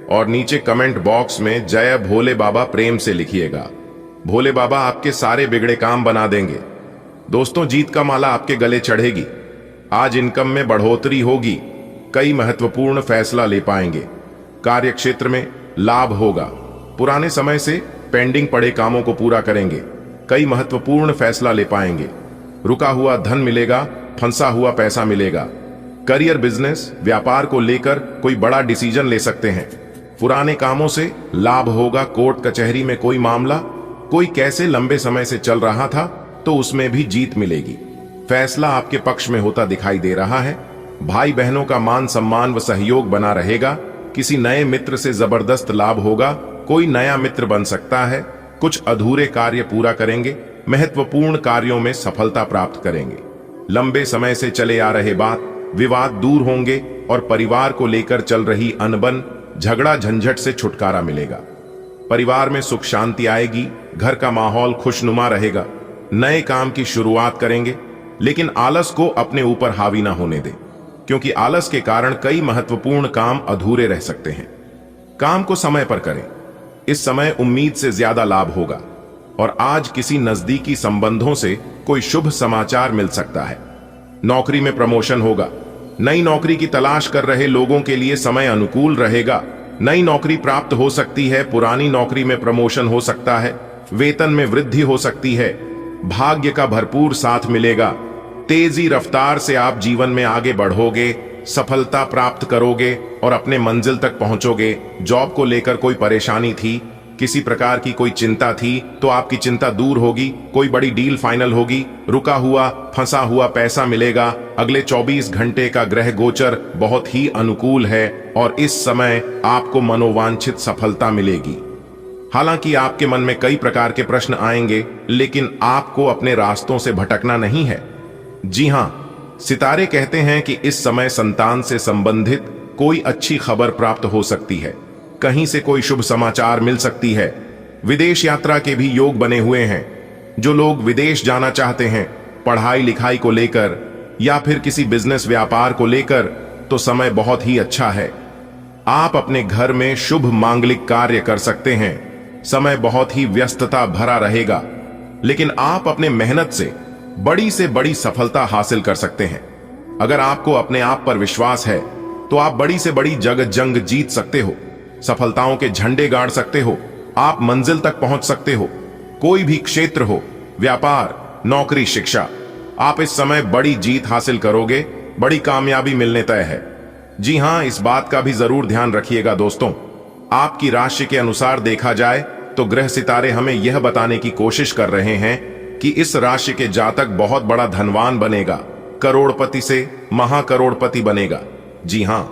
और नीचे कमेंट बॉक्स में जय भोले बाबा प्रेम से लिखिएगा। भोले बाबा आपके सारे बिगड़े काम बना देंगे। दोस्तों, जीत का माला आपके गले चढ़ेगी। आज इनकम में बढ़ोतरी होगी। कई महत्वपूर्ण फैसला ले पाएंगे। कार्य क्षेत्र में लाभ होगा। पुराने समय से पेंडिंग पड़े कामों को पूरा करेंगे। कई महत्वपूर्ण फैसला ले पाएंगे। रुका हुआ धन मिलेगा, फंसा हुआ पैसा मिलेगा। करियर, बिजनेस, व्यापार को लेकर कोई बड़ा डिसीजन ले सकते हैं। पुराने कामों से लाभ होगा। कोर्ट कचहरी में कोई मामला, कोई कैसे लंबे समय से चल रहा था तो उसमें भी जीत मिलेगी। फैसला आपके पक्ष में होता दिखाई दे रहा है। भाई बहनों का मान सम्मान व सहयोग बना रहेगा। किसी नए मित्र से जबरदस्त लाभ होगा। कोई नया मित्र बन सकता है। कुछ अधूरे कार्य पूरा करेंगे। महत्वपूर्ण कार्यों में सफलता प्राप्त करेंगे। लंबे समय से चले आ रहे विवाद दूर होंगे और परिवार को लेकर चल रही अनबन, झगड़ा झंझट से छुटकारा मिलेगा। परिवार में सुख शांति आएगी। घर का माहौल खुशनुमा रहेगा। नए काम की शुरुआत करेंगे, लेकिन आलस को अपने ऊपर हावी ना होने दें, क्योंकि आलस के कारण कई महत्वपूर्ण काम अधूरे रह सकते हैं। काम को समय पर करें। इस समय उम्मीद से ज्यादा लाभ होगा और आज किसी नजदीकी संबंधों से कोई शुभ समाचार मिल सकता है। नौकरी में प्रमोशन होगा। नई नौकरी की तलाश कर रहे लोगों के लिए समय अनुकूल रहेगा। नई नौकरी प्राप्त हो सकती है। पुरानी नौकरी में प्रमोशन हो सकता है। वेतन में वृद्धि हो सकती है। भाग्य का भरपूर साथ मिलेगा। तेजी रफ्तार से आप जीवन में आगे बढ़ोगे, सफलता प्राप्त करोगे और अपने मंजिल तक पहुंचोगे। जॉब को लेकर कोई परेशानी थी, किसी प्रकार की कोई चिंता थी तो आपकी चिंता दूर होगी। कोई बड़ी डील फाइनल होगी। रुका हुआ फंसा हुआ पैसा मिलेगा। अगले 24 घंटे का ग्रह गोचर बहुत ही अनुकूल है और इस समय आपको मनोवांछित सफलता मिलेगी। हालांकि आपके मन में कई प्रकार के प्रश्न आएंगे, लेकिन आपको अपने रास्तों से भटकना नहीं है। जी हां, सितारे कहते हैं कि इस समय संतान से संबंधित कोई अच्छी खबर प्राप्त हो सकती है। कहीं से कोई शुभ समाचार मिल सकती है। विदेश यात्रा के भी योग बने हुए हैं। जो लोग विदेश जाना चाहते हैं, पढ़ाई लिखाई को लेकर या फिर किसी बिजनेस व्यापार को लेकर, तो समय बहुत ही अच्छा है। आप अपने घर में शुभ मांगलिक कार्य कर सकते हैं। समय बहुत ही व्यस्तता भरा रहेगा, लेकिन आप अपने मेहनत से बड़ी सफलता हासिल कर सकते हैं। अगर आपको अपने आप पर विश्वास है तो आप बड़ी से बड़ी जंग जीत सकते हो। सफलताओं के झंडे गाड़ सकते हो। आप मंजिल तक पहुंच सकते हो। कोई भी क्षेत्र हो, व्यापार, नौकरी, शिक्षा, आप इस समय बड़ी जीत हासिल करोगे। बड़ी कामयाबी मिलने तय है। जी हां, इस बात का भी जरूर ध्यान रखिएगा दोस्तों। आपकी राशि के अनुसार देखा जाए तो ग्रह सितारे हमें यह बताने की कोशिश कर रहे हैं कि इस राशि के जातक बहुत बड़ा धनवान बनेगा। करोड़पति से महाकरोड़पति बनेगा। जी हां,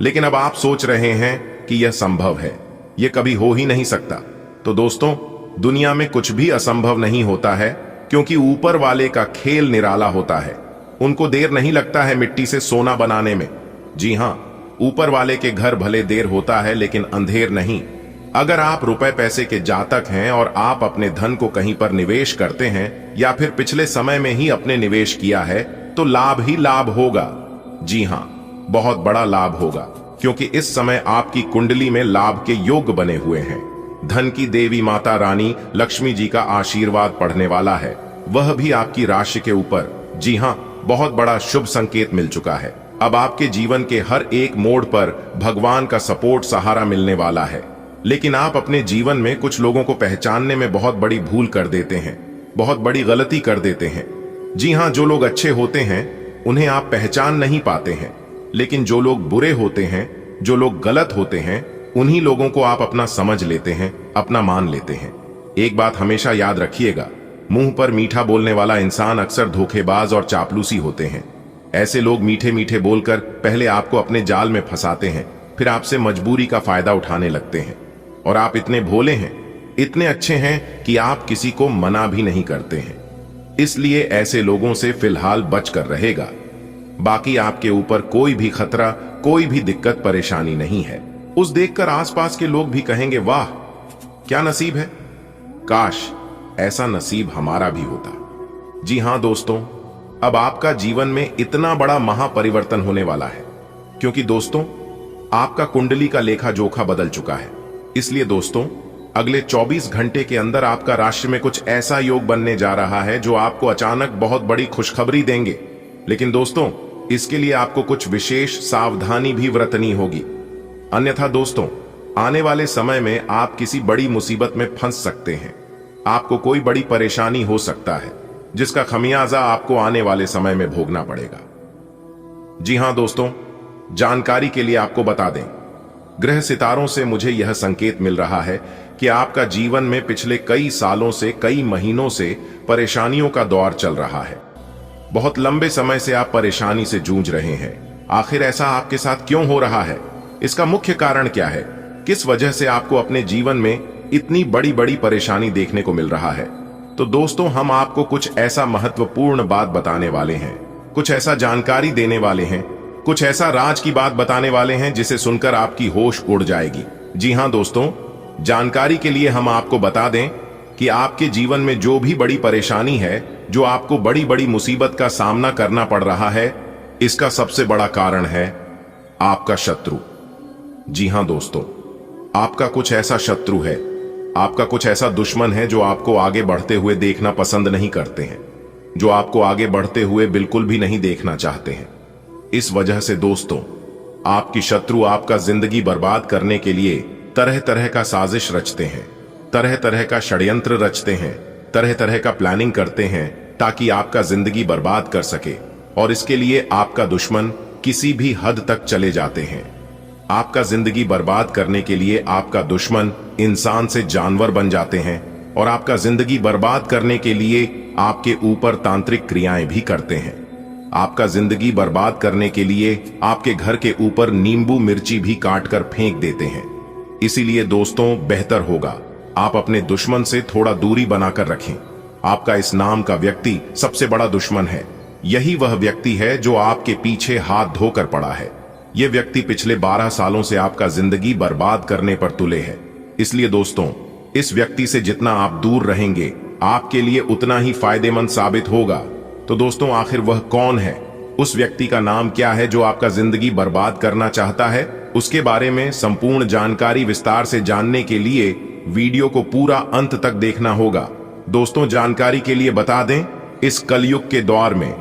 लेकिन अब आप सोच रहे हैं कि यह संभव है, यह कभी हो ही नहीं सकता। तो दोस्तों, दुनिया में कुछ भी असंभव नहीं होता है, क्योंकि ऊपर वाले का खेल निराला होता है। उनको देर नहीं लगता है मिट्टी से सोना बनाने में। जी हां, ऊपर वाले के घर भले देर होता है, लेकिन अंधेर नहीं। अगर आप रुपए पैसे के जातक हैं और आप अपने धन को कहीं पर निवेश करते हैं या फिर पिछले समय में ही अपने निवेश किया है, तो लाभ ही लाभ होगा। जी हां, बहुत बड़ा लाभ होगा। क्योंकि इस समय आपकी कुंडली में लाभ के योग बने हुए हैं। धन की देवी माता रानी लक्ष्मी जी का आशीर्वाद पढ़ने वाला है, वह भी आपकी राशि के ऊपर। जी हाँ, बहुत बड़ा शुभ संकेत मिल चुका है। अब आपके जीवन के हर एक मोड़ पर भगवान का सपोर्ट सहारा मिलने वाला है। लेकिन आप अपने जीवन में कुछ लोगों को पहचानने में बहुत बड़ी भूल कर देते हैं, बहुत बड़ी गलती कर देते हैं। जी हाँ, जो लोग अच्छे होते हैं उन्हें आप पहचान नहीं पाते हैं, लेकिन जो लोग बुरे होते हैं, जो लोग गलत होते हैं, उन्हीं लोगों को आप अपना समझ लेते हैं, अपना मान लेते हैं। एक बात हमेशा याद रखिएगा, मुंह पर मीठा बोलने वाला इंसान अक्सर धोखेबाज और चापलूसी होते हैं। ऐसे लोग मीठे मीठे बोलकर पहले आपको अपने जाल में फंसाते हैं, फिर आपसे मजबूरी का फायदा उठाने लगते हैं। और आप इतने भोले हैं, इतने अच्छे हैं कि आप किसी को मना भी नहीं करते हैं। इसलिए ऐसे लोगों से फिलहाल बचकर रहेगा। बाकी आपके ऊपर कोई भी खतरा, कोई भी दिक्कत परेशानी नहीं है। उस देखकर आसपास के लोग भी कहेंगे, वाह क्या नसीब है, काश ऐसा नसीब हमारा भी होता। जी हां दोस्तों, अब आपका जीवन में इतना बड़ा महापरिवर्तन होने वाला है, क्योंकि दोस्तों आपका कुंडली का लेखा जोखा बदल चुका है। इसलिए दोस्तों अगले 24 घंटे के अंदर आपका राशि में कुछ ऐसा योग बनने जा रहा है जो आपको अचानक बहुत बड़ी खुशखबरी देंगे। लेकिन दोस्तों इसके लिए आपको कुछ विशेष सावधानी भी बरतनी होगी, अन्यथा दोस्तों आने वाले समय में आप किसी बड़ी मुसीबत में फंस सकते हैं। आपको कोई बड़ी परेशानी हो सकता है जिसका खमियाजा आपको आने वाले समय में भोगना पड़ेगा। जी हां दोस्तों, जानकारी के लिए आपको बता दें, ग्रह सितारों से मुझे यह संकेत मिल रहा है कि आपका जीवन में पिछले कई सालों से, कई महीनों से परेशानियों का दौर चल रहा है। बहुत लंबे समय से आप परेशानी से जूझ रहे हैं। आखिर ऐसा आपके साथ क्यों हो रहा है? इसका मुख्य कारण क्या है? किस वजह से आपको अपने जीवन में इतनी बड़ी बड़ी परेशानी देखने को मिल रहा है? तो दोस्तों हम आपको कुछ ऐसा महत्वपूर्ण बात बताने वाले हैं, कुछ ऐसा जानकारी देने वाले हैं, कुछ ऐसा राज की बात बताने वाले हैं जिसे सुनकर आपकी होश उड़ जाएगी। जी हां दोस्तों, जानकारी के लिए हम आपको बता दें कि आपके जीवन में जो भी बड़ी परेशानी है, जो आपको बड़ी बड़ी मुसीबत का सामना करना पड़ रहा है, इसका सबसे बड़ा कारण है आपका शत्रु। जी हां दोस्तों, आपका कुछ ऐसा शत्रु है, आपका कुछ ऐसा दुश्मन है जो आपको आगे बढ़ते हुए देखना पसंद नहीं करते हैं, जो आपको आगे बढ़ते हुए बिल्कुल भी नहीं देखना चाहते हैं। इस वजह से दोस्तों आपकी शत्रु आपका जिंदगी बर्बाद करने के लिए तरह तरह का साजिश रचते हैं, तरह तरह का षड्यंत्र रचते हैं, तरह तरह का प्लानिंग करते हैं ताकि आपका जिंदगी बर्बाद कर सके। और इसके लिए आपका दुश्मन किसी भी हद तक चले जाते हैं। आपका जिंदगी बर्बाद करने के लिए आपका दुश्मन इंसान से जानवर बन जाते हैं और आपका जिंदगी बर्बाद करने के लिए आपके ऊपर तांत्रिक क्रियाएं भी करते हैं। आपका जिंदगी बर्बाद करने के लिए आपके घर के ऊपर नींबू मिर्ची भी काट कर फेंक देते हैं। इसीलिए दोस्तों बेहतर होगा आप अपने दुश्मन से थोड़ा दूरी बनाकर रखें। आपका इस नाम का व्यक्ति सबसे बड़ा दुश्मन है। यही वह व्यक्ति है जो आपके पीछे हाथ धोकर पड़ा है। यह व्यक्ति पिछले 12 सालों से आपका जिंदगी बर्बाद करने पर तुले है। इसलिए दोस्तों इस व्यक्ति से जितना आप दूर रहेंगे आपके लिए उतना ही फायदेमंद साबित होगा। तो दोस्तों आखिर वह कौन है? उस व्यक्ति का नाम क्या है जो आपका जिंदगी बर्बाद करना चाहता है? उसके बारे में संपूर्ण जानकारी विस्तार से जानने के लिए वीडियो को पूरा अंत तक देखना होगा। दोस्तों जानकारी के लिए बता दें, इस कलयुग के दौर में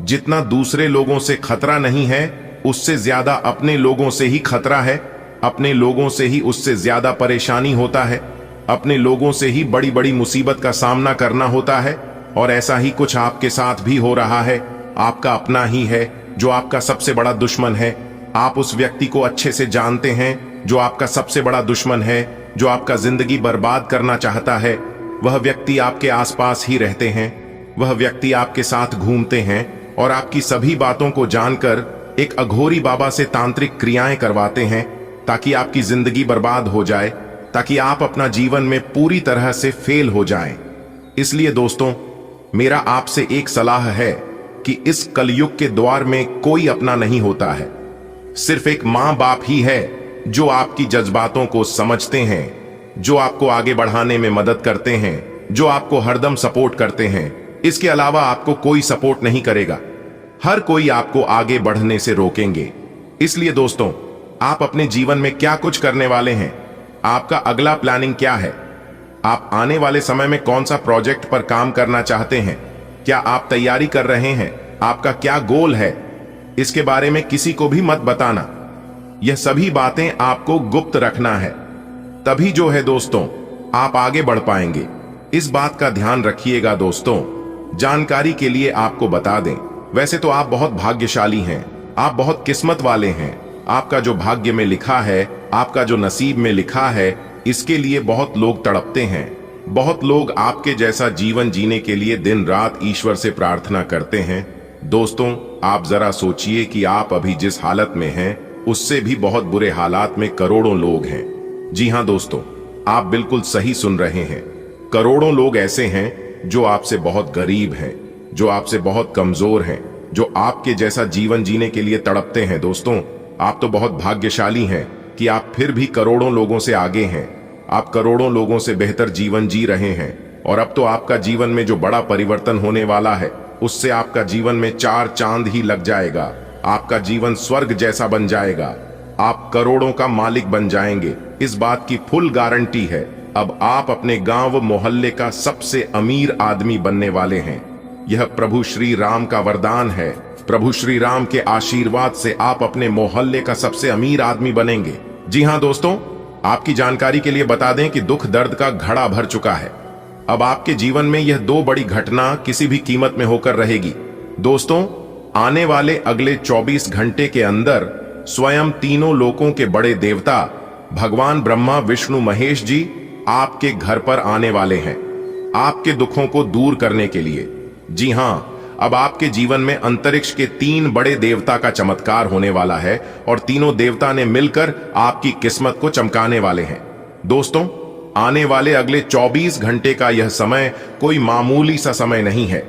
जितना दूसरे लोगों से खतरा नहीं है, उससे ज्यादा अपने लोगों से ही खतरा है। अपने लोगों से ही उससे ज्यादा परेशानी होता है। अपने लोगों से ही बड़ी बड़ी मुसीबत का सामना करना होता है। और ऐसा ही कुछ आपके साथ भी हो रहा है। आपका अपना ही है जो आपका सबसे बड़ा दुश्मन है। आप उस व्यक्ति को अच्छे से जानते हैं जो आपका सबसे बड़ा दुश्मन है, जो आपका जिंदगी बर्बाद करना चाहता है। वह व्यक्ति आपके आसपास ही रहते हैं, वह व्यक्ति आपके साथ घूमते हैं और आपकी सभी बातों को जानकर एक अघोरी बाबा से तांत्रिक क्रियाएं करवाते हैं ताकि आपकी जिंदगी बर्बाद हो जाए, ताकि आप अपना जीवन में पूरी तरह से फेल हो जाएं। इसलिए दोस्तों मेरा आपसे एक सलाह है कि इस कलयुग के द्वार में कोई अपना नहीं होता है। सिर्फ एक मां बाप ही है जो आपकी जज्बातों को समझते हैं, जो आपको आगे बढ़ाने में मदद करते हैं, जो आपको हरदम सपोर्ट करते हैं। इसके अलावा आपको कोई सपोर्ट नहीं करेगा। हर कोई आपको आगे बढ़ने से रोकेंगे। इसलिए दोस्तों आप अपने जीवन में क्या कुछ करने वाले हैं, आपका अगला प्लानिंग क्या है, आप आने वाले समय में कौन सा प्रोजेक्ट पर काम करना चाहते हैं, क्या आप तैयारी कर रहे हैं, आपका क्या गोल है, इसके बारे में किसी को भी मत बताना। यह सभी बातें आपको गुप्त रखना है, तभी जो है दोस्तों आप आगे बढ़ पाएंगे। इस बात का ध्यान रखिएगा दोस्तों। जानकारी के लिए आपको बता दें, वैसे तो आप बहुत भाग्यशाली हैं, आप बहुत किस्मत वाले हैं। आपका जो भाग्य में लिखा है, आपका जो नसीब में लिखा है, इसके लिए बहुत लोग तड़पते हैं। बहुत लोग आपके जैसा जीवन जीने के लिए दिन रात ईश्वर से प्रार्थना करते हैं। दोस्तों, आप जरा सोचिए कि आप अभी जिस हालत में हैं, उससे भी बहुत बुरे हालात में करोड़ों लोग हैं। जी हां दोस्तों, आप बिल्कुल सही सुन रहे हैं। करोड़ों लोग ऐसे हैं जो आपसे बहुत गरीब हैं, जो आपसे बहुत कमजोर हैं, जो आपके जैसा जीवन जीने के लिए तड़पते हैं। दोस्तों, आप तो बहुत भाग्यशाली हैं कि आप फिर भी करोड़ों लोगों से आगे हैं। आप करोड़ों लोगों से बेहतर जीवन जी रहे हैं, और अब तो आपका जीवन में जो बड़ा परिवर्तन होने वाला है, उससे आपका जीवन में 4 चांद ही लग जाएगा। आपका जीवन स्वर्ग जैसा बन जाएगा। आप करोड़ों का मालिक बन जाएंगे, इस बात की फुल गारंटी है। अब आप अपने गांव मोहल्ले का सबसे अमीर आदमी बनने वाले हैं। यह प्रभु श्री राम का वरदान है। प्रभु श्री राम के आशीर्वाद से आप अपने मोहल्ले का सबसे अमीर आदमी बनेंगे। जी हां दोस्तों, आपकी जानकारी के लिए बता दें कि दुख दर्द का घड़ा भर चुका है। अब आपके जीवन में यह 2 बड़ी घटना किसी भी कीमत में होकर रहेगी। दोस्तों, आने वाले अगले 24 घंटे के अंदर स्वयं तीनों लोकों के बड़े देवता भगवान ब्रह्मा विष्णु महेश जी आपके घर पर आने वाले हैं, आपके दुखों को दूर करने के लिए। जी हां, अब आपके जीवन में अंतरिक्ष के 3 बड़े देवता का चमत्कार होने वाला है, और तीनों देवता ने मिलकर आपकी किस्मत को चमकाने वाले हैं। दोस्तों, आने वाले अगले 24 घंटे का यह समय कोई मामूली सा समय नहीं है।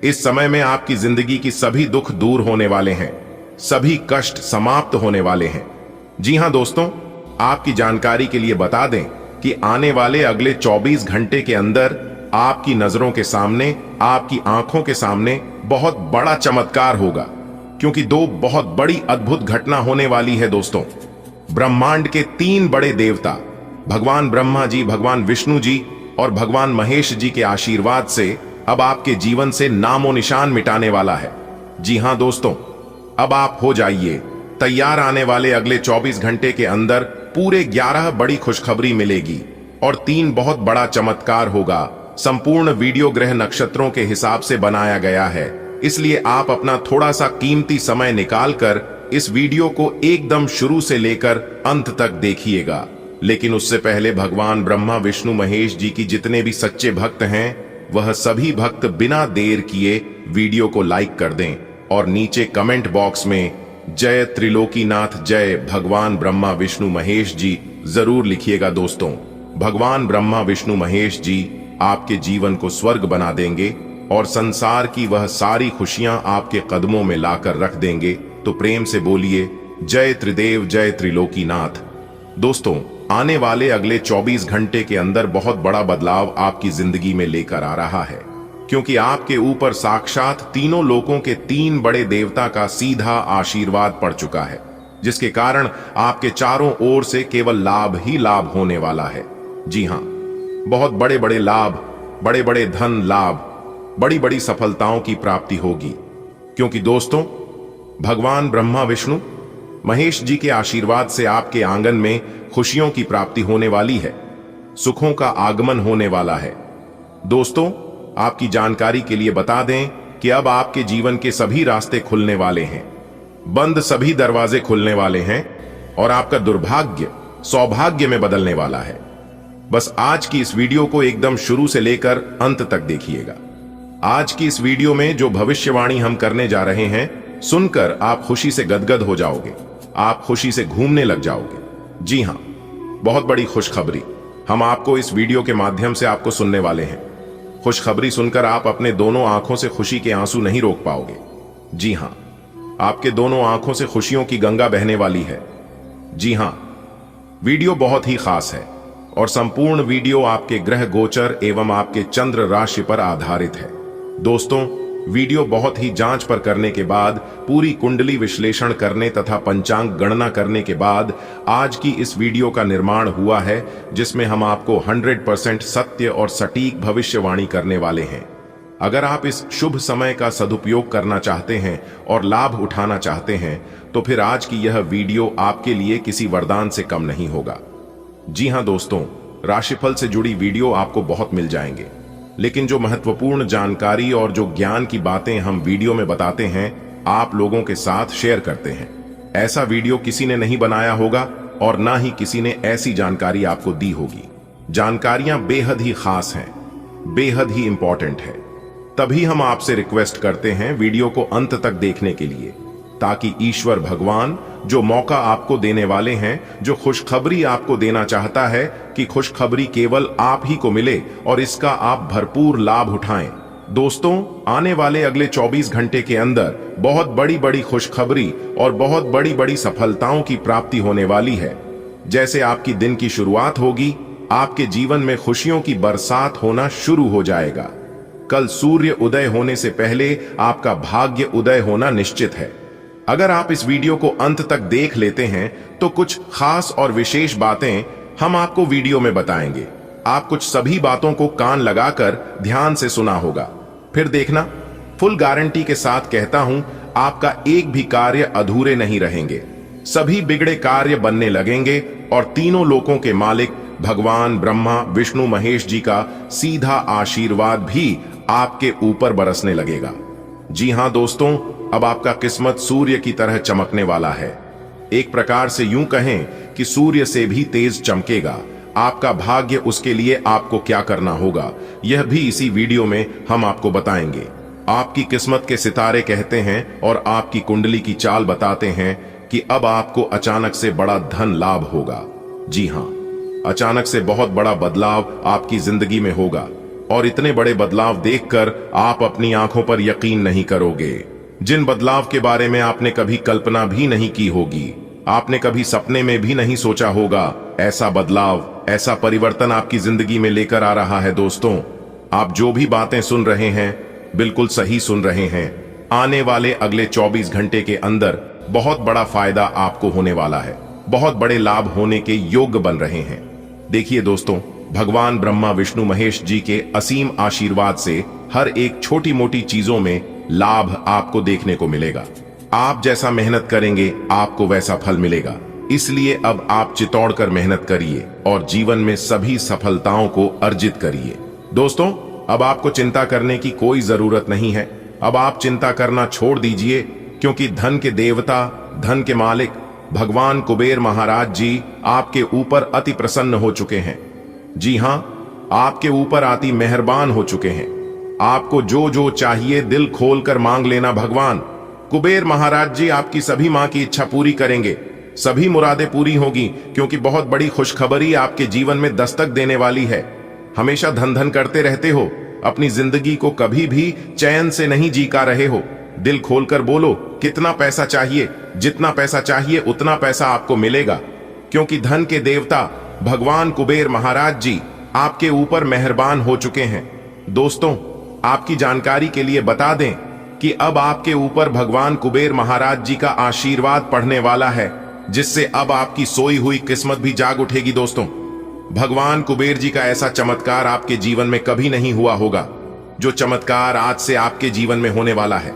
इस समय में आपकी जिंदगी की सभी दुख दूर होने वाले हैं, सभी कष्ट समाप्त होने वाले हैं। जी हां दोस्तों, आपकी जानकारी के लिए बता दें कि आने वाले अगले 24 घंटे के अंदर आपकी नजरों के सामने, आपकी आंखों के सामने बहुत बड़ा चमत्कार होगा, क्योंकि 2 बहुत बड़ी अद्भुत घटना होने वाली है। दोस्तों, ब्रह्मांड के 3 बड़े देवता भगवान ब्रह्मा जी, भगवान विष्णु जी और भगवान महेश जी के आशीर्वाद से अब आपके जीवन से नामो निशान मिटाने वाला है। जी हां दोस्तों, अब आप हो जाइए तैयार। आने वाले अगले 24 घंटे के अंदर पूरे 11 बड़ी खुशखबरी मिलेगी और 3 बहुत बड़ा चमत्कार होगा। संपूर्ण वीडियो ग्रह नक्षत्रों के हिसाब से बनाया गया है, इसलिए आप अपना थोड़ा सा कीमती समय निकालकर इस वीडियो को एकदम शुरू से लेकर अंत तक देखिएगा। लेकिन उससे पहले भगवान ब्रह्मा विष्णु महेश जी की जितने भी सच्चे भक्त हैं, वह सभी भक्त बिना देर किए वीडियो को लाइक कर दें और नीचे कमेंट बॉक्स में जय त्रिलोकीनाथ, जय भगवान ब्रह्मा विष्णु महेश जी जरूर लिखिएगा। दोस्तों, भगवान ब्रह्मा विष्णु महेश जी आपके जीवन को स्वर्ग बना देंगे और संसार की वह सारी खुशियां आपके कदमों में लाकर रख देंगे। तो प्रेम से बोलिए जय त्रिदेव, जय त्रिलोकीनाथ। दोस्तों, आने वाले अगले 24 घंटे के अंदर बहुत बड़ा बदलाव आपकी जिंदगी में लेकर आ रहा है, क्योंकि आपके ऊपर साक्षात तीनों लोकों के 3 बड़े देवता का सीधा आशीर्वाद पड़ चुका है, जिसके कारण आपके चारों ओर से केवल लाभ ही लाभ होने वाला है। जी हां, बहुत बड़े बड़े लाभ, बड़े बड़े धन लाभ, बड़ी बड़ी सफलताओं की प्राप्ति होगी, क्योंकि दोस्तों, भगवान ब्रह्मा विष्णु महेश जी के आशीर्वाद से आपके आंगन में खुशियों की प्राप्ति होने वाली है, सुखों का आगमन होने वाला है। दोस्तों, आपकी जानकारी के लिए बता दें कि अब आपके जीवन के सभी रास्ते खुलने वाले हैं, बंद सभी दरवाजे खुलने वाले हैं और आपका दुर्भाग्य सौभाग्य में बदलने वाला है। बस आज की इस वीडियो को एकदम शुरू से लेकर अंत तक देखिएगा। आज की इस वीडियो में जो भविष्यवाणी हम करने जा रहे हैं, सुनकर आप खुशी से गदगद हो जाओगे, आप खुशी से घूमने लग जाओगे। जी हां, बहुत बड़ी खुशखबरी हम आपको इस वीडियो के माध्यम से आपको सुनने वाले हैं। खुशखबरी सुनकर आप अपने दोनों आंखों से खुशी के आंसू नहीं रोक पाओगे। जी हां, आपके दोनों आंखों से खुशियों की गंगा बहने वाली है। जी हां, वीडियो बहुत ही खास है और संपूर्ण वीडियो आपके ग्रह गोचर एवं आपके चंद्र राशि पर आधारित है। दोस्तों, वीडियो बहुत ही जांच पर करने के बाद, पूरी कुंडली विश्लेषण करने तथा पंचांग गणना करने के बाद आज की इस वीडियो का निर्माण हुआ है, जिसमें हम आपको 100% सत्य और सटीक भविष्यवाणी करने वाले हैं। अगर आप इस शुभ समय का सदुपयोग करना चाहते हैं और लाभ उठाना चाहते हैं, तो फिर आज की यह वीडियो आपके लिए किसी वरदान से कम नहीं होगा। जी हां दोस्तों, राशिफल से जुड़ी वीडियो आपको बहुत मिल जाएंगे, लेकिन जो महत्वपूर्ण जानकारी और जो ज्ञान की बातें हम वीडियो में बताते हैं, आप लोगों के साथ शेयर करते हैं, ऐसा वीडियो किसी ने नहीं बनाया होगा और ना ही किसी ने ऐसी जानकारी आपको दी होगी। जानकारियां बेहद ही खास हैं, बेहद ही इंपॉर्टेंट है। तभी हम आपसे रिक्वेस्ट करते हैं वीडियो को अंत तक देखने के लिए, ताकि ईश्वर भगवान जो मौका आपको देने वाले हैं, जो खुशखबरी आपको देना चाहता है कि खुशखबरी केवल आप ही को मिले और इसका आप भरपूर लाभ उठाएं। दोस्तों, आने वाले अगले 24 घंटे के अंदर बहुत बड़ी बड़ी खुशखबरी और बहुत बड़ी बड़ी सफलताओं की प्राप्ति होने वाली है। जैसे आपकी दिन की शुरुआत होगी, आपके जीवन में खुशियों की बरसात होना शुरू हो जाएगा। कल सूर्य उदय होने से पहले आपका भाग्य उदय होना निश्चित है। अगर आप इस वीडियो को अंत तक देख लेते हैं तो कुछ खास और विशेष बातें हम आपको वीडियो में बताएंगे। आप कुछ सभी बातों को कान लगाकर ध्यान से सुना होगा, फिर देखना। फुल गारंटी के साथ कहता हूं, आपका एक भी कार्य अधूरे नहीं रहेंगे। सभी बिगड़े कार्य बनने लगेंगे और तीनों लोकों के मालिक भगवान ब्रह्मा विष्णु महेश जी का सीधा आशीर्वाद भी आपके ऊपर बरसने लगेगा। जी हां दोस्तों, अब आपका किस्मत सूर्य की तरह चमकने वाला है। एक प्रकार से यूं कहें कि सूर्य से भी तेज चमकेगा। आपका भाग्य, उसके लिए आपको क्या करना होगा, यह भी इसी वीडियो में हम आपको बताएंगे। आपकी किस्मत के सितारे कहते हैं और आपकी कुंडली की चाल बताते हैं कि अब आपको अचानक से बड़ा धन लाभ होगा। जी हां, अचानक से बहुत बड़ा बदलाव आपकी जिंदगी में होगा और इतने बड़े बदलाव देखकर आप अपनी आंखों पर यकीन नहीं करोगे। जिन बदलाव के बारे में आपने कभी कल्पना भी नहीं की होगी, आपने कभी सपने में भी नहीं सोचा होगा, ऐसा बदलाव, ऐसा परिवर्तन आपकी जिंदगी में लेकर आ रहा है। दोस्तों, आप जो भी बातें सुन रहे हैं बिल्कुल सही सुन रहे हैं। आने वाले अगले 24 घंटे के अंदर बहुत बड़ा फायदा आपको होने वाला है। बहुत बड़े लाभ होने के योग्य बन रहे हैं। देखिए दोस्तों, भगवान ब्रह्मा विष्णु महेश जी के असीम आशीर्वाद से हर एक छोटी मोटी चीजों में लाभ आपको देखने को मिलेगा। आप जैसा मेहनत करेंगे आपको वैसा फल मिलेगा। इसलिए अब आप चितौड़ कर मेहनत करिए और जीवन में सभी सफलताओं को अर्जित करिए। दोस्तों, अब आपको चिंता करने की कोई जरूरत नहीं है। अब आप चिंता करना छोड़ दीजिए, क्योंकि धन के देवता, धन के मालिक भगवान कुबेर महाराज जी आपके ऊपर अति प्रसन्न हो चुके हैं। जी हां, आपके ऊपर अति मेहरबान हो चुके हैं। आपको जो जो चाहिए दिल खोलकर मांग लेना। भगवान कुबेर महाराज जी आपकी सभी मां की इच्छा पूरी करेंगे, सभी मुरादें पूरी होगी, क्योंकि बहुत बड़ी खुशखबरी आपके जीवन में दस्तक देने वाली है। हमेशा धन धन करते रहते हो, अपनी जिंदगी को कभी भी चैन से नहीं जीका रहे हो। दिल खोलकर बोलो, कितना पैसा चाहिए? जितना पैसा चाहिए उतना पैसा आपको मिलेगा, क्योंकि धन के देवता भगवान कुबेर महाराज जी आपके ऊपर मेहरबान हो चुके हैं। दोस्तों, आपकी जानकारी के लिए बता दें कि अब आपके ऊपर भगवान कुबेर महाराज जी का आशीर्वाद पड़ने वाला है, जिससे अब आपकी सोई हुई किस्मत भी जाग उठेगी। दोस्तों, भगवान कुबेर जी का ऐसा चमत्कार आपके जीवन में कभी नहीं हुआ होगा, जो चमत्कार आज से आपके जीवन में होने वाला है।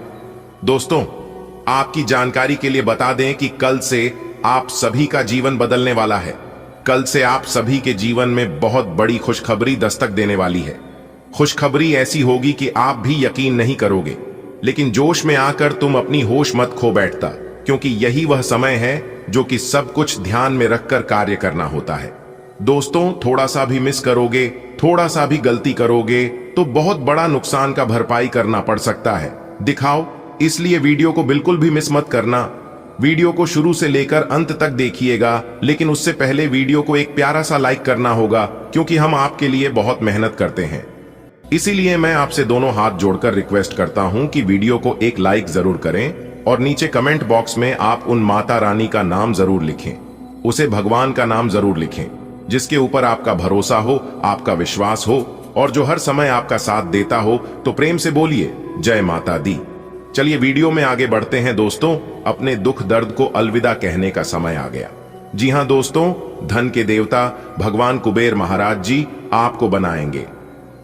दोस्तों, आपकी जानकारी के लिए बता दें कि कल से आप सभी का जीवन बदलने वाला है। कल से आप सभी के जीवन में बहुत बड़ी खुशखबरी दस्तक देने वाली है। खुशखबरी ऐसी होगी कि आप भी यकीन नहीं करोगे, लेकिन जोश में आकर तुम अपनी होश मत खो बैठता, क्योंकि यही वह समय है जो कि सब कुछ ध्यान में रखकर कार्य करना होता है। दोस्तों, थोड़ा सा भी मिस करोगे, थोड़ा सा भी गलती करोगे तो बहुत बड़ा नुकसान का भरपाई करना पड़ सकता है। दिखाओ, इसलिए वीडियो को बिल्कुल भी मिस मत करना। वीडियो को शुरू से लेकर अंत तक देखिएगा, लेकिन उससे पहले वीडियो को एक प्यारा सा लाइक करना होगा, क्योंकि हम आपके लिए बहुत मेहनत करते हैं। इसीलिए मैं आपसे दोनों हाथ जोड़कर रिक्वेस्ट करता हूं कि वीडियो को एक लाइक जरूर करें और नीचे कमेंट बॉक्स में आप उन माता रानी का नाम जरूर लिखें, उसे भगवान का नाम जरूर लिखें, जिसके ऊपर आपका भरोसा हो, आपका विश्वास हो और जो हर समय आपका साथ देता हो। तो प्रेम से बोलिए, जय माता दी। चलिए वीडियो में आगे बढ़ते हैं दोस्तों। अपने दुख दर्द को अलविदा कहने का समय आ गया। जी हां दोस्तों, धन के देवता भगवान कुबेर महाराज जी आपको बनाएंगे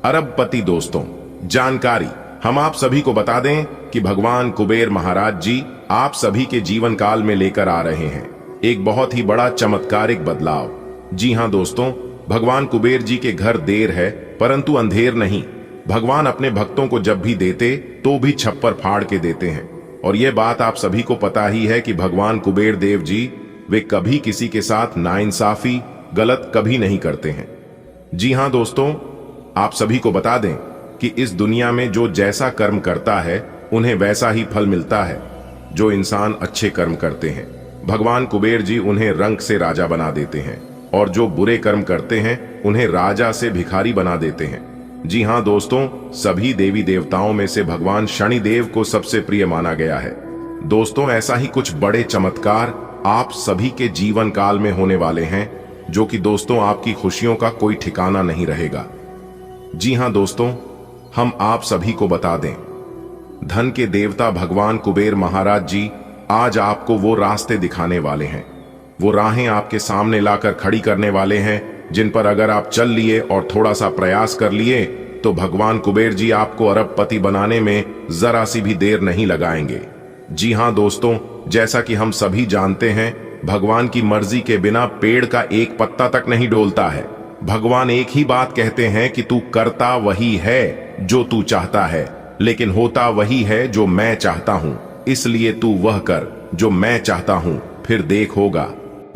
अरबपति। दोस्तों जानकारी हम आप सभी को बता दें कि भगवान कुबेर महाराज जी आप सभी के जीवन काल में लेकर आ रहे हैं एक बहुत ही बड़ा चमत्कारिक बदलाव। जी हां दोस्तों, भगवान कुबेर जी के घर देर है परंतु अंधेर नहीं। भगवान अपने भक्तों को जब भी देते तो भी छप्पर फाड़ के देते हैं। और यह बात आप सभी को पता ही है कि भगवान कुबेर देव जी वे कभी किसी के साथ नाइंसाफी गलत कभी नहीं करते हैं। जी हां दोस्तों, आप सभी को बता दें कि इस दुनिया में जो जैसा कर्म करता है उन्हें वैसा ही फल मिलता है। जो इंसान अच्छे कर्म करते हैं भगवान कुबेर जी उन्हें रंक से राजा बना देते हैं, और जो बुरे कर्म करते हैं उन्हें राजा से भिखारी बना देते हैं। जी हां दोस्तों, सभी देवी देवताओं में से भगवान शनिदेव को सबसे प्रिय माना गया है। दोस्तों ऐसा ही कुछ बड़े चमत्कार आप सभी के जीवन काल में होने वाले हैं, जो कि दोस्तों आपकी खुशियों का कोई ठिकाना नहीं रहेगा। जी हां दोस्तों, हम आप सभी को बता दें, धन के देवता भगवान कुबेर महाराज जी आज आपको वो रास्ते दिखाने वाले हैं, वो राहें आपके सामने लाकर खड़ी करने वाले हैं जिन पर अगर आप चल लिए और थोड़ा सा प्रयास कर लिए तो भगवान कुबेर जी आपको अरबपति बनाने में जरा सी भी देर नहीं लगाएंगे। जी हां दोस्तों, जैसा कि हम सभी जानते हैं, भगवान की मर्जी के बिना पेड़ का एक पत्ता तक नहीं डोलता है। भगवान एक ही बात कहते हैं कि तू करता वही है जो तू चाहता है, लेकिन होता वही है जो मैं चाहता हूं। इसलिए तू वह कर जो मैं चाहता हूं, फिर देख होगा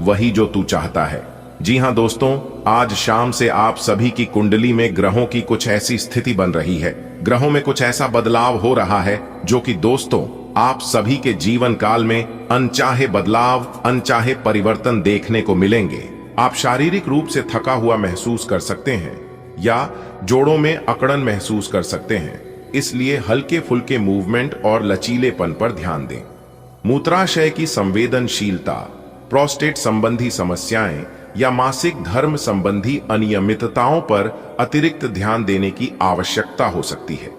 वही जो तू चाहता है। जी हां दोस्तों, आज शाम से आप सभी की कुंडली में ग्रहों की कुछ ऐसी स्थिति बन रही है, ग्रहों में कुछ ऐसा बदलाव हो रहा है जो कि दोस्तों आप सभी के जीवन काल में अनचाहे बदलाव, अनचाहे परिवर्तन देखने को मिलेंगे। आप शारीरिक रूप से थका हुआ महसूस कर सकते हैं या जोड़ों में अकड़न महसूस कर सकते हैं, इसलिए हल्के फुल्के मूवमेंट और लचीलेपन पर ध्यान दें। मूत्राशय की संवेदनशीलता, प्रोस्टेट संबंधी समस्याएं या मासिक धर्म संबंधी अनियमितताओं पर अतिरिक्त ध्यान देने की आवश्यकता हो सकती है।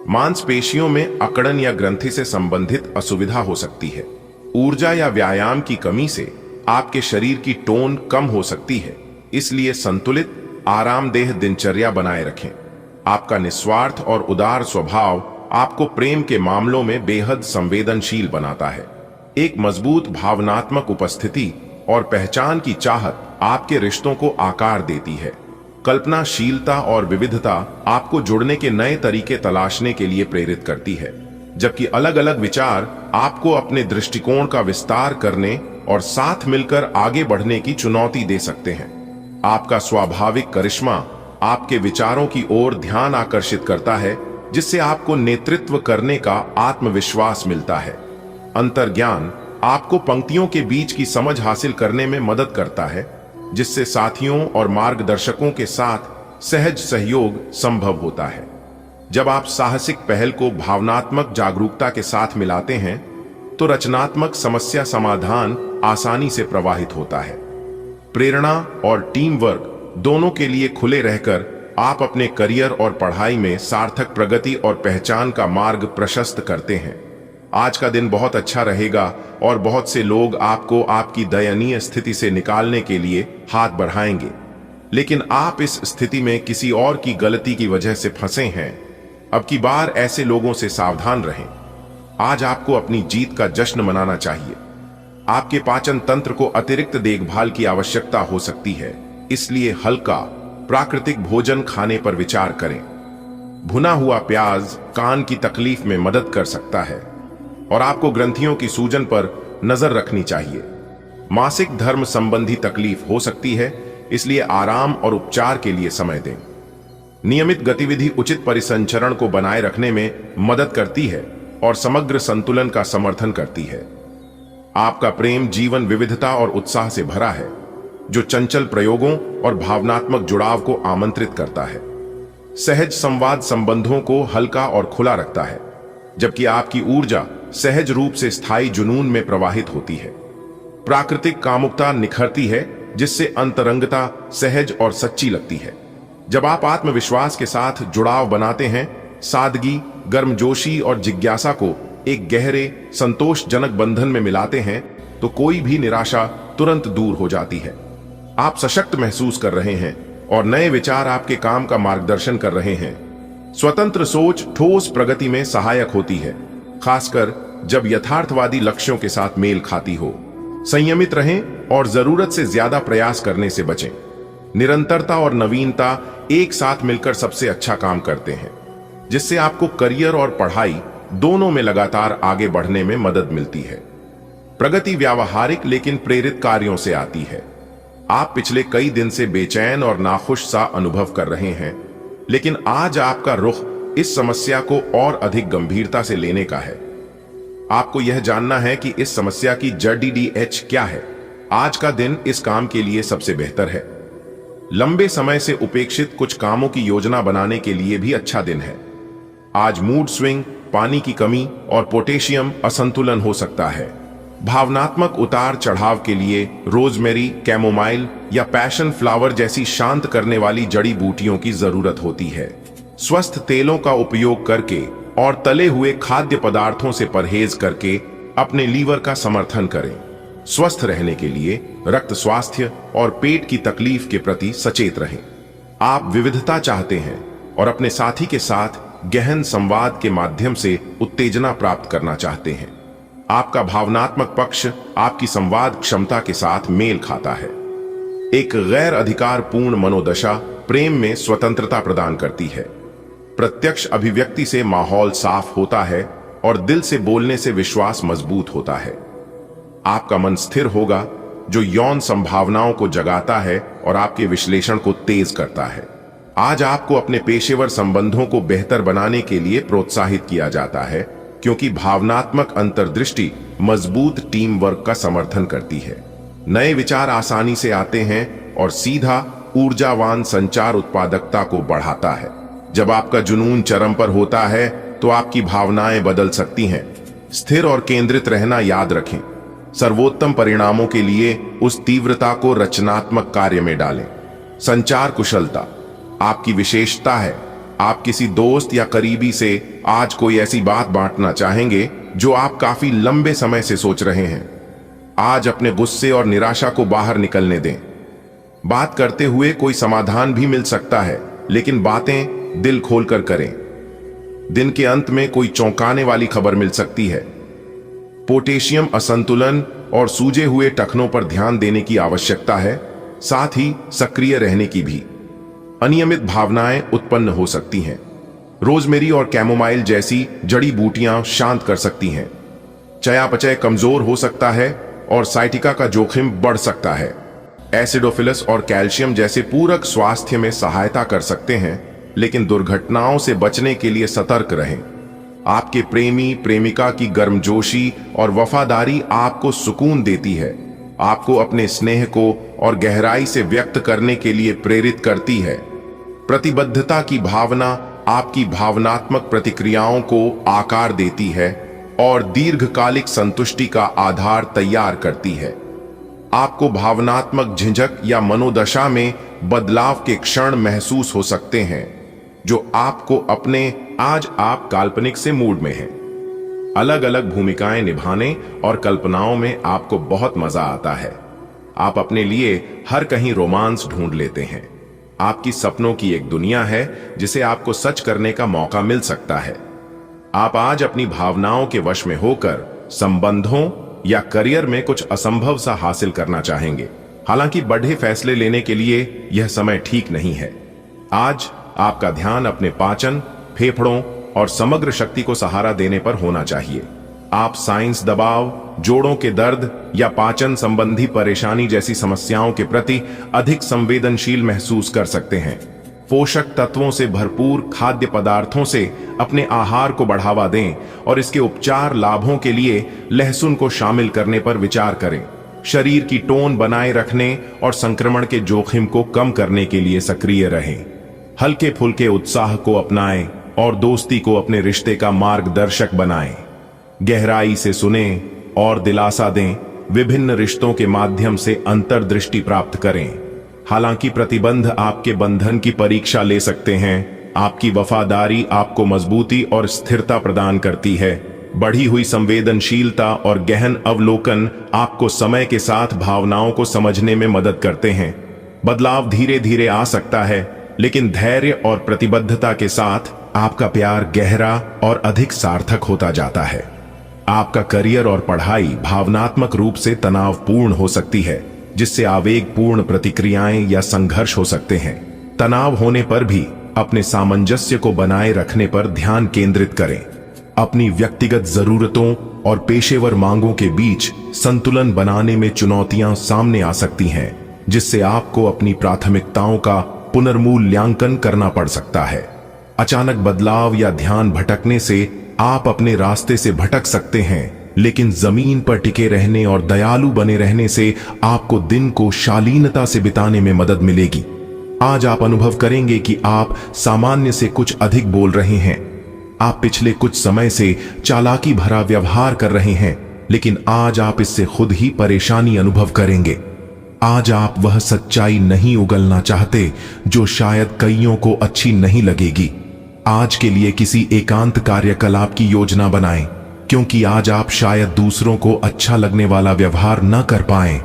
मांसपेशियों में अकड़न या ग्रंथि से संबंधित असुविधा हो सकती है। ऊर्जा या व्यायाम की कमी से आपके शरीर की टोन कम हो सकती है, इसलिए संतुलित आरामदेह दिनचर्या बनाए रखें। आपका निस्वार्थ और उदार स्वभाव आपको प्रेम के मामलों में बेहद संवेदनशील बनाता है। एक मजबूत भावनात्मक उपस्थिति और पहचान की चाहत आपके रिश्तों को आकार देती है। कल्पनाशीलता और विविधता आपको जुड़ने के नए तरीके तलाशने के लिए प्रेरित करती है, जबकि अलग अलग विचार आपको अपने दृष्टिकोण का विस्तार करने और साथ मिलकर आगे बढ़ने की चुनौती दे सकते हैं। आपका स्वाभाविक करिश्मा आपके विचारों की ओर ध्यान आकर्षित करता है, जिससे आपको नेतृत्व करने का आत्मविश्वास मिलता है। अंतर्ज्ञान आपको पंक्तियों के बीच की समझ हासिल करने में मदद करता है, जिससे साथियों और मार्गदर्शकों के साथ सहज सहयोग संभव होता है। जब आप साहसिक पहल को भावनात्मक जागरूकता के साथ मिलाते हैं तो रचनात्मक समस्या समाधान आसानी से प्रवाहित होता है। प्रेरणा और टीम वर्क दोनों के लिए खुले रहकर आप अपने करियर और पढ़ाई में सार्थक प्रगति और पहचान का मार्ग प्रशस्त करते हैं। आज का दिन बहुत अच्छा रहेगा और बहुत से लोग आपको आपकी दयनीय स्थिति से निकालने के लिए हाथ बढ़ाएंगे, लेकिन आप इस स्थिति में किसी और की गलती की वजह से फंसे हैं। अब की बार ऐसे लोगों से सावधान रहें। आज आपको अपनी जीत का जश्न मनाना चाहिए। आपके पाचन तंत्र को अतिरिक्त देखभाल की आवश्यकता हो सकती है, इसलिए हल्का प्राकृतिक भोजन खाने पर विचार करें। भुना हुआ प्याज कान की तकलीफ में मदद कर सकता है और आपको ग्रंथियों की सूजन पर नजर रखनी चाहिए। मासिक धर्म संबंधी तकलीफ हो सकती है, इसलिए आराम और उपचार के लिए समय दें। नियमित गतिविधि उचित परिसंचरण को बनाए रखने में मदद करती है और समग्र संतुलन का समर्थन करती है। आपका प्रेम जीवन विविधता और उत्साह से भरा है, जो चंचल प्रयोगों और भावनात्मक जुड़ाव को आमंत्रित करता है। सहज संवाद संबंधों को हल्का और खुला रखता है, जबकि आपकी ऊर्जा सहज रूप से स्थायी जुनून में प्रवाहित होती है। प्राकृतिक कामुकता निखरती है, जिससे अंतरंगता सहज और सच्ची लगती है। जब आप आत्मविश्वास के साथ जुड़ाव बनाते हैं, सादगी, गर्मजोशी और जिज्ञासा को एक गहरे संतोषजनक बंधन में मिलाते हैं तो कोई भी निराशा तुरंत दूर हो जाती है। आप सशक्त महसूस कर रहे हैं और नए विचार आपके काम का मार्गदर्शन कर रहे हैं। स्वतंत्र सोच ठोस प्रगति में सहायक होती है, खासकर जब यथार्थवादी लक्ष्यों के साथ मेल खाती हो। संयमित रहें और जरूरत से ज्यादा प्रयास करने से बचें। निरंतरता और नवीनता एक साथ मिलकर सबसे अच्छा काम करते हैं, जिससे आपको करियर और पढ़ाई दोनों में लगातार आगे बढ़ने में मदद मिलती है। प्रगति व्यावहारिक लेकिन प्रेरित कार्यों से आती है। आप पिछले कई दिन से बेचैन और नाखुश सा अनुभव कर रहे हैं, लेकिन आज आपका रुख इस समस्या को और अधिक गंभीरता से लेने का है। आपको यह जानना है कि इस समस्या की जड़ क्या है। आज का दिन इस काम के लिए सबसे बेहतर है। लंबे समय से उपेक्षित कुछ कामों की योजना बनाने के लिए भी अच्छा दिन है। आज मूड स्विंग, पानी की कमी और पोटेशियम असंतुलन हो सकता है। भावनात्मक उतार चढ़ाव के लिए रोजमेरी, कैमोमाइल या पैशन फ्लावर जैसी शांत करने वाली जड़ी बूटियों की जरूरत होती है। स्वस्थ तेलों का उपयोग करके और तले हुए खाद्य पदार्थों से परहेज करके अपने लीवर का समर्थन करें। स्वस्थ रहने के लिए रक्त स्वास्थ्य और पेट की तकलीफ के प्रति सचेत रहें। आप विविधता चाहते हैं और अपने साथी के साथ गहन संवाद के माध्यम से उत्तेजना प्राप्त करना चाहते हैं। आपका भावनात्मक पक्ष आपकी संवाद क्षमता के साथ मेल खाता है। एक गैर अधिकारपूर्ण मनोदशा प्रेम में स्वतंत्रता प्रदान करती है। प्रत्यक्ष अभिव्यक्ति से माहौल साफ होता है और दिल से बोलने से विश्वास मजबूत होता है। आपका मन स्थिर होगा, जो यौन संभावनाओं को जगाता है और आपके विश्लेषण को तेज करता है। आज आपको अपने पेशेवर संबंधों को बेहतर बनाने के लिए प्रोत्साहित किया जाता है, क्योंकि भावनात्मक अंतर्दृष्टि मजबूत टीम वर्क का समर्थन करती है। नए विचार आसानी से आते हैं और सीधा ऊर्जावान संचार उत्पादकता को बढ़ाता है। जब आपका जुनून चरम पर होता है तो आपकी भावनाएं बदल सकती हैं। स्थिर और केंद्रित रहना याद रखें। सर्वोत्तम परिणामों के लिए उस तीव्रता को रचनात्मक कार्य में डालें। संचार कुशलता आपकी विशेषता है। आप किसी दोस्त या करीबी से आज कोई ऐसी बात बांटना चाहेंगे जो आप काफी लंबे समय से सोच रहे हैं। आज अपने गुस्से और निराशा को बाहर निकलने दें। बात करते हुए कोई समाधान भी मिल सकता है, लेकिन बातें दिल खोलकर करें। दिन के अंत में कोई चौंकाने वाली खबर मिल सकती है। पोटेशियम असंतुलन और सूजे हुए टखनों पर ध्यान देने की आवश्यकता है, साथ ही सक्रिय रहने की भी। अनियमित भावनाएं उत्पन्न हो सकती हैं। रोजमेरी और कैमोमाइल जैसी जड़ी बूटियां शांत कर सकती हैं। चयापचय कमजोर हो सकता है और साइटिका का जोखिम बढ़ सकता है। एसिडोफिलस और कैल्शियम जैसे पूरक स्वास्थ्य में सहायता कर सकते हैं, लेकिन दुर्घटनाओं से बचने के लिए सतर्क रहें। आपके प्रेमी प्रेमिका की गर्मजोशी और वफादारी आपको सुकून देती है, आपको अपने स्नेह को और गहराई से व्यक्त करने के लिए प्रेरित करती है। प्रतिबद्धता की भावना आपकी भावनात्मक प्रतिक्रियाओं को आकार देती है और दीर्घकालिक संतुष्टि का आधार तैयार करती है। आपको भावनात्मक झिझक या मनोदशा में बदलाव के क्षण महसूस हो सकते हैं, जो आपको अपने आज आप काल्पनिक से मूड में हैं। अलग अलग भूमिकाएं निभाने और कल्पनाओं में आपको बहुत मजा आता है। आप अपने लिए हर कहीं रोमांस ढूंढ लेते हैं। आपकी सपनों की एक दुनिया है जिसे आपको सच करने का मौका मिल सकता है। आप आज अपनी भावनाओं के वश में होकर संबंधों या करियर में कुछ असंभव सा हासिल करना चाहेंगे। हालांकि बड़े फैसले लेने के लिए यह समय ठीक नहीं है। आज आपका ध्यान अपने पाचन, फेफड़ों और समग्र शक्ति को सहारा देने पर होना चाहिए। आप साइंस दबाव, जोड़ों के दर्द या पाचन संबंधी परेशानी जैसी समस्याओं के प्रति अधिक संवेदनशील महसूस कर सकते हैं। पोषक तत्वों से भरपूर खाद्य पदार्थों से अपने आहार को बढ़ावा दें और इसके उपचार लाभों के लिए लहसुन को शामिल करने पर विचार करें। शरीर की टोन बनाए रखने और संक्रमण के जोखिम को कम करने के लिए सक्रिय रहें। हल्के फुल्के उत्साह को अपनाएं और दोस्ती को अपने रिश्ते का मार्गदर्शक बनाएं। गहराई से सुनें और दिलासा दें। विभिन्न रिश्तों के माध्यम से अंतर्दृष्टि प्राप्त करें। हालांकि प्रतिबंध आपके बंधन की परीक्षा ले सकते हैं, आपकी वफादारी आपको मजबूती और स्थिरता प्रदान करती है। बढ़ी हुई संवेदनशीलता और गहन अवलोकन आपको समय के साथ भावनाओं को समझने में मदद करते हैं। बदलाव धीरे धीरे आ सकता है, लेकिन धैर्य और प्रतिबद्धता के साथ आपका प्यार गहरा और अधिक सार्थक होता जाता है। आपका करियर और पढ़ाई भावनात्मक रूप से तनावपूर्ण हो सकती है, जिससे आवेगपूर्ण प्रतिक्रियाएं या संघर्ष हो सकते हैं। तनाव होने पर भी अपने सामंजस्य को बनाए रखने पर ध्यान केंद्रित करें। अपनी व्यक्तिगत जरूरतों और पेशेवर मांगों के बीच संतुलन बनाने में चुनौतियां सामने आ सकती हैं, जिससे आपको अपनी प्राथमिकताओं का पुनर्मूल्यांकन करना पड़ सकता है। अचानक बदलाव या ध्यान भटकने से आप अपने रास्ते से भटक सकते हैं, लेकिन जमीन पर टिके रहने और दयालु बने रहने से आपको दिन को शालीनता से बिताने में मदद मिलेगी। आज आप अनुभव करेंगे कि आप सामान्य से कुछ अधिक बोल रहे हैं। आप पिछले कुछ समय से चालाकी भरा व्यवहार कर रहे हैं, लेकिन आज आप इससे खुद ही परेशानी अनुभव करेंगे। आज आप वह सच्चाई नहीं उगलना चाहते जो शायद कईयों को अच्छी नहीं लगेगी। आज के लिए किसी एकांत कार्यकलाप की योजना बनाएं, क्योंकि आज आप शायद दूसरों को अच्छा लगने वाला व्यवहार न कर पाएं।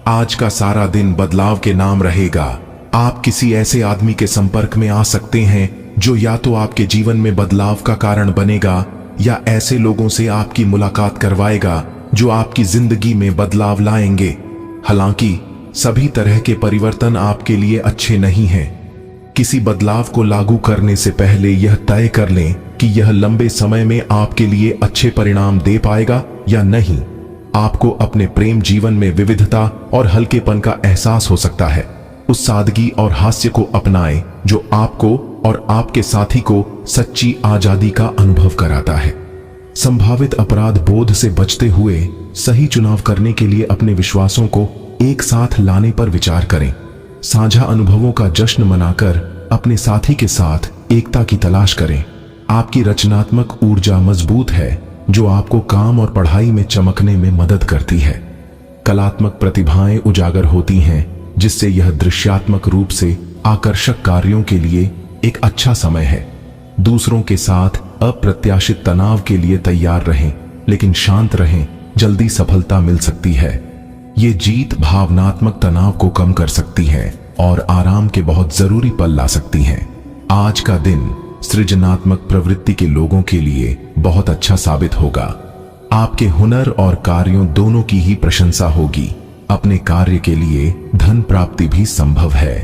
आज का सारा दिन बदलाव के नाम रहेगा। आप किसी ऐसे आदमी के संपर्क में आ सकते हैं जो या तो आपके जीवन में बदलाव का कारण बनेगा, या ऐसे लोगों से आपकी मुलाकात करवाएगा जो आपकी जिंदगी में बदलाव लाएंगे। हालांकि सभी तरह के परिवर्तन आपके लिए अच्छे नहीं हैं। किसी बदलाव को लागू करने से पहले यह तय कर लें कि यह लंबे समय में आपके लिए अच्छे परिणाम दे पाएगा या नहीं। आपको अपने प्रेम जीवन में विविधता और हल्केपन का एहसास हो सकता है। उस सादगी और हास्य को अपनाएं जो आपको और आपके साथी को सच्ची आजादी का अनुभव कराता है। संभावित अपराध बोध से बचते हुए सही चुनाव करने के लिए अपने विश्वासों को एक साथ लाने पर विचार करें। साझा अनुभवों का जश्न मनाकर अपने साथी के साथ एकता की तलाश करें। आपकी रचनात्मक ऊर्जा मजबूत है, जो आपको काम और पढ़ाई में चमकने में मदद करती है। कलात्मक प्रतिभाएं उजागर होती हैं, जिससे यह दृश्यात्मक रूप से आकर्षक कार्यों के लिए एक अच्छा समय है। दूसरों के साथ अप्रत्याशित तनाव के लिए तैयार रहें, लेकिन शांत रहें, जल्दी सफलता मिल सकती है। ये जीत भावनात्मक तनाव को कम कर सकती है और आराम के बहुत जरूरी पल ला सकती है। आज का दिन सृजनात्मक प्रवृत्ति के लोगों के लिए बहुत अच्छा साबित होगा। आपके हुनर और कार्यों दोनों की ही प्रशंसा होगी। अपने कार्य के लिए धन प्राप्ति भी संभव है।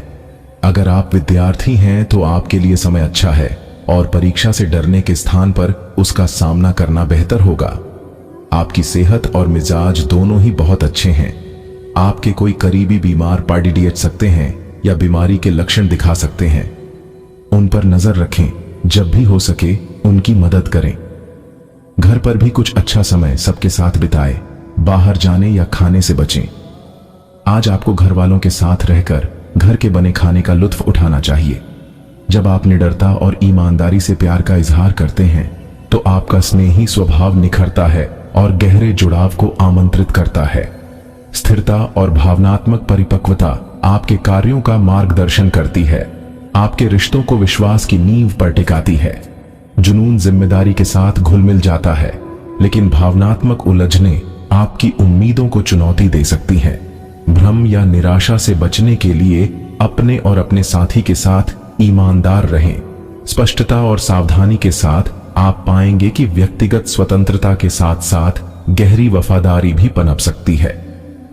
अगर आप विद्यार्थी हैं तो आपके लिए समय अच्छा है और परीक्षा से डरने के स्थान पर उसका सामना करना बेहतर होगा। आपकी सेहत और मिजाज दोनों ही बहुत अच्छे हैं। आपके कोई करीबी बीमार पड़ सकते हैं या बीमारी के लक्षण दिखा सकते हैं। उन पर नजर रखें, जब भी हो सके उनकी मदद करें। घर पर भी कुछ अच्छा समय सबके साथ बिताएं, बाहर जाने या खाने से बचें। आज आपको घर वालों के साथ रहकर घर के बने खाने का लुत्फ उठाना चाहिए। जब आप निडरता और ईमानदारी से प्यार का इजहार करते हैं तो आपका स्नेही स्वभाव निखरता है और गहरे जुड़ाव को आमंत्रित करता है। स्थिरता और भावनात्मक परिपक्वता आपके कार्यों का मार्गदर्शन करती है, आपके रिश्तों को विश्वास की नींव पर टिकाती है। जुनून जिम्मेदारी के साथ घुल मिल जाता है, लेकिन भावनात्मक उलझने आपकी उम्मीदों को चुनौती दे सकती हैं। भ्रम या निराशा से बचने के लिए अपने और अपने साथी के साथ ईमानदार रहें। स्पष्टता और सावधानी के साथ आप पाएंगे कि व्यक्तिगत स्वतंत्रता के साथ साथ गहरी वफादारी भी पनप सकती है।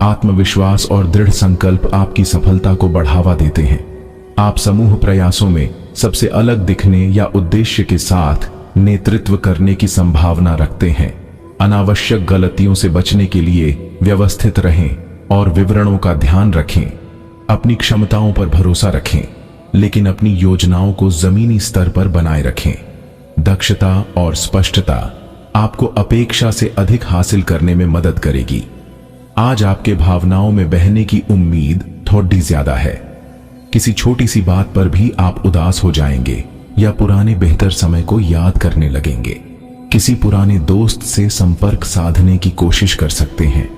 आत्मविश्वास और दृढ़ संकल्प आपकी सफलता को बढ़ावा देते हैं। आप समूह प्रयासों में सबसे अलग दिखने या उद्देश्य के साथ नेतृत्व करने की संभावना रखते हैं। अनावश्यक गलतियों से बचने के लिए व्यवस्थित रहें और विवरणों का ध्यान रखें। अपनी क्षमताओं पर भरोसा रखें, लेकिन अपनी योजनाओं को जमीनी स्तर पर बनाए रखें। दक्षता और स्पष्टता आपको अपेक्षा से अधिक हासिल करने में मदद करेगी। आज आपके भावनाओं में बहने की उम्मीद थोड़ी ज्यादा है। किसी छोटी सी बात पर भी आप उदास हो जाएंगे या पुराने बेहतर समय को याद करने लगेंगे। किसी पुराने दोस्त से संपर्क साधने की कोशिश कर सकते हैं।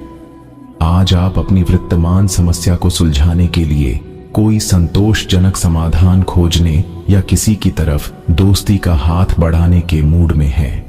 आज आप अपनी वर्तमान समस्या को सुलझाने के लिए कोई संतोषजनक समाधान खोजने या किसी की तरफ दोस्ती का हाथ बढ़ाने के मूड में है।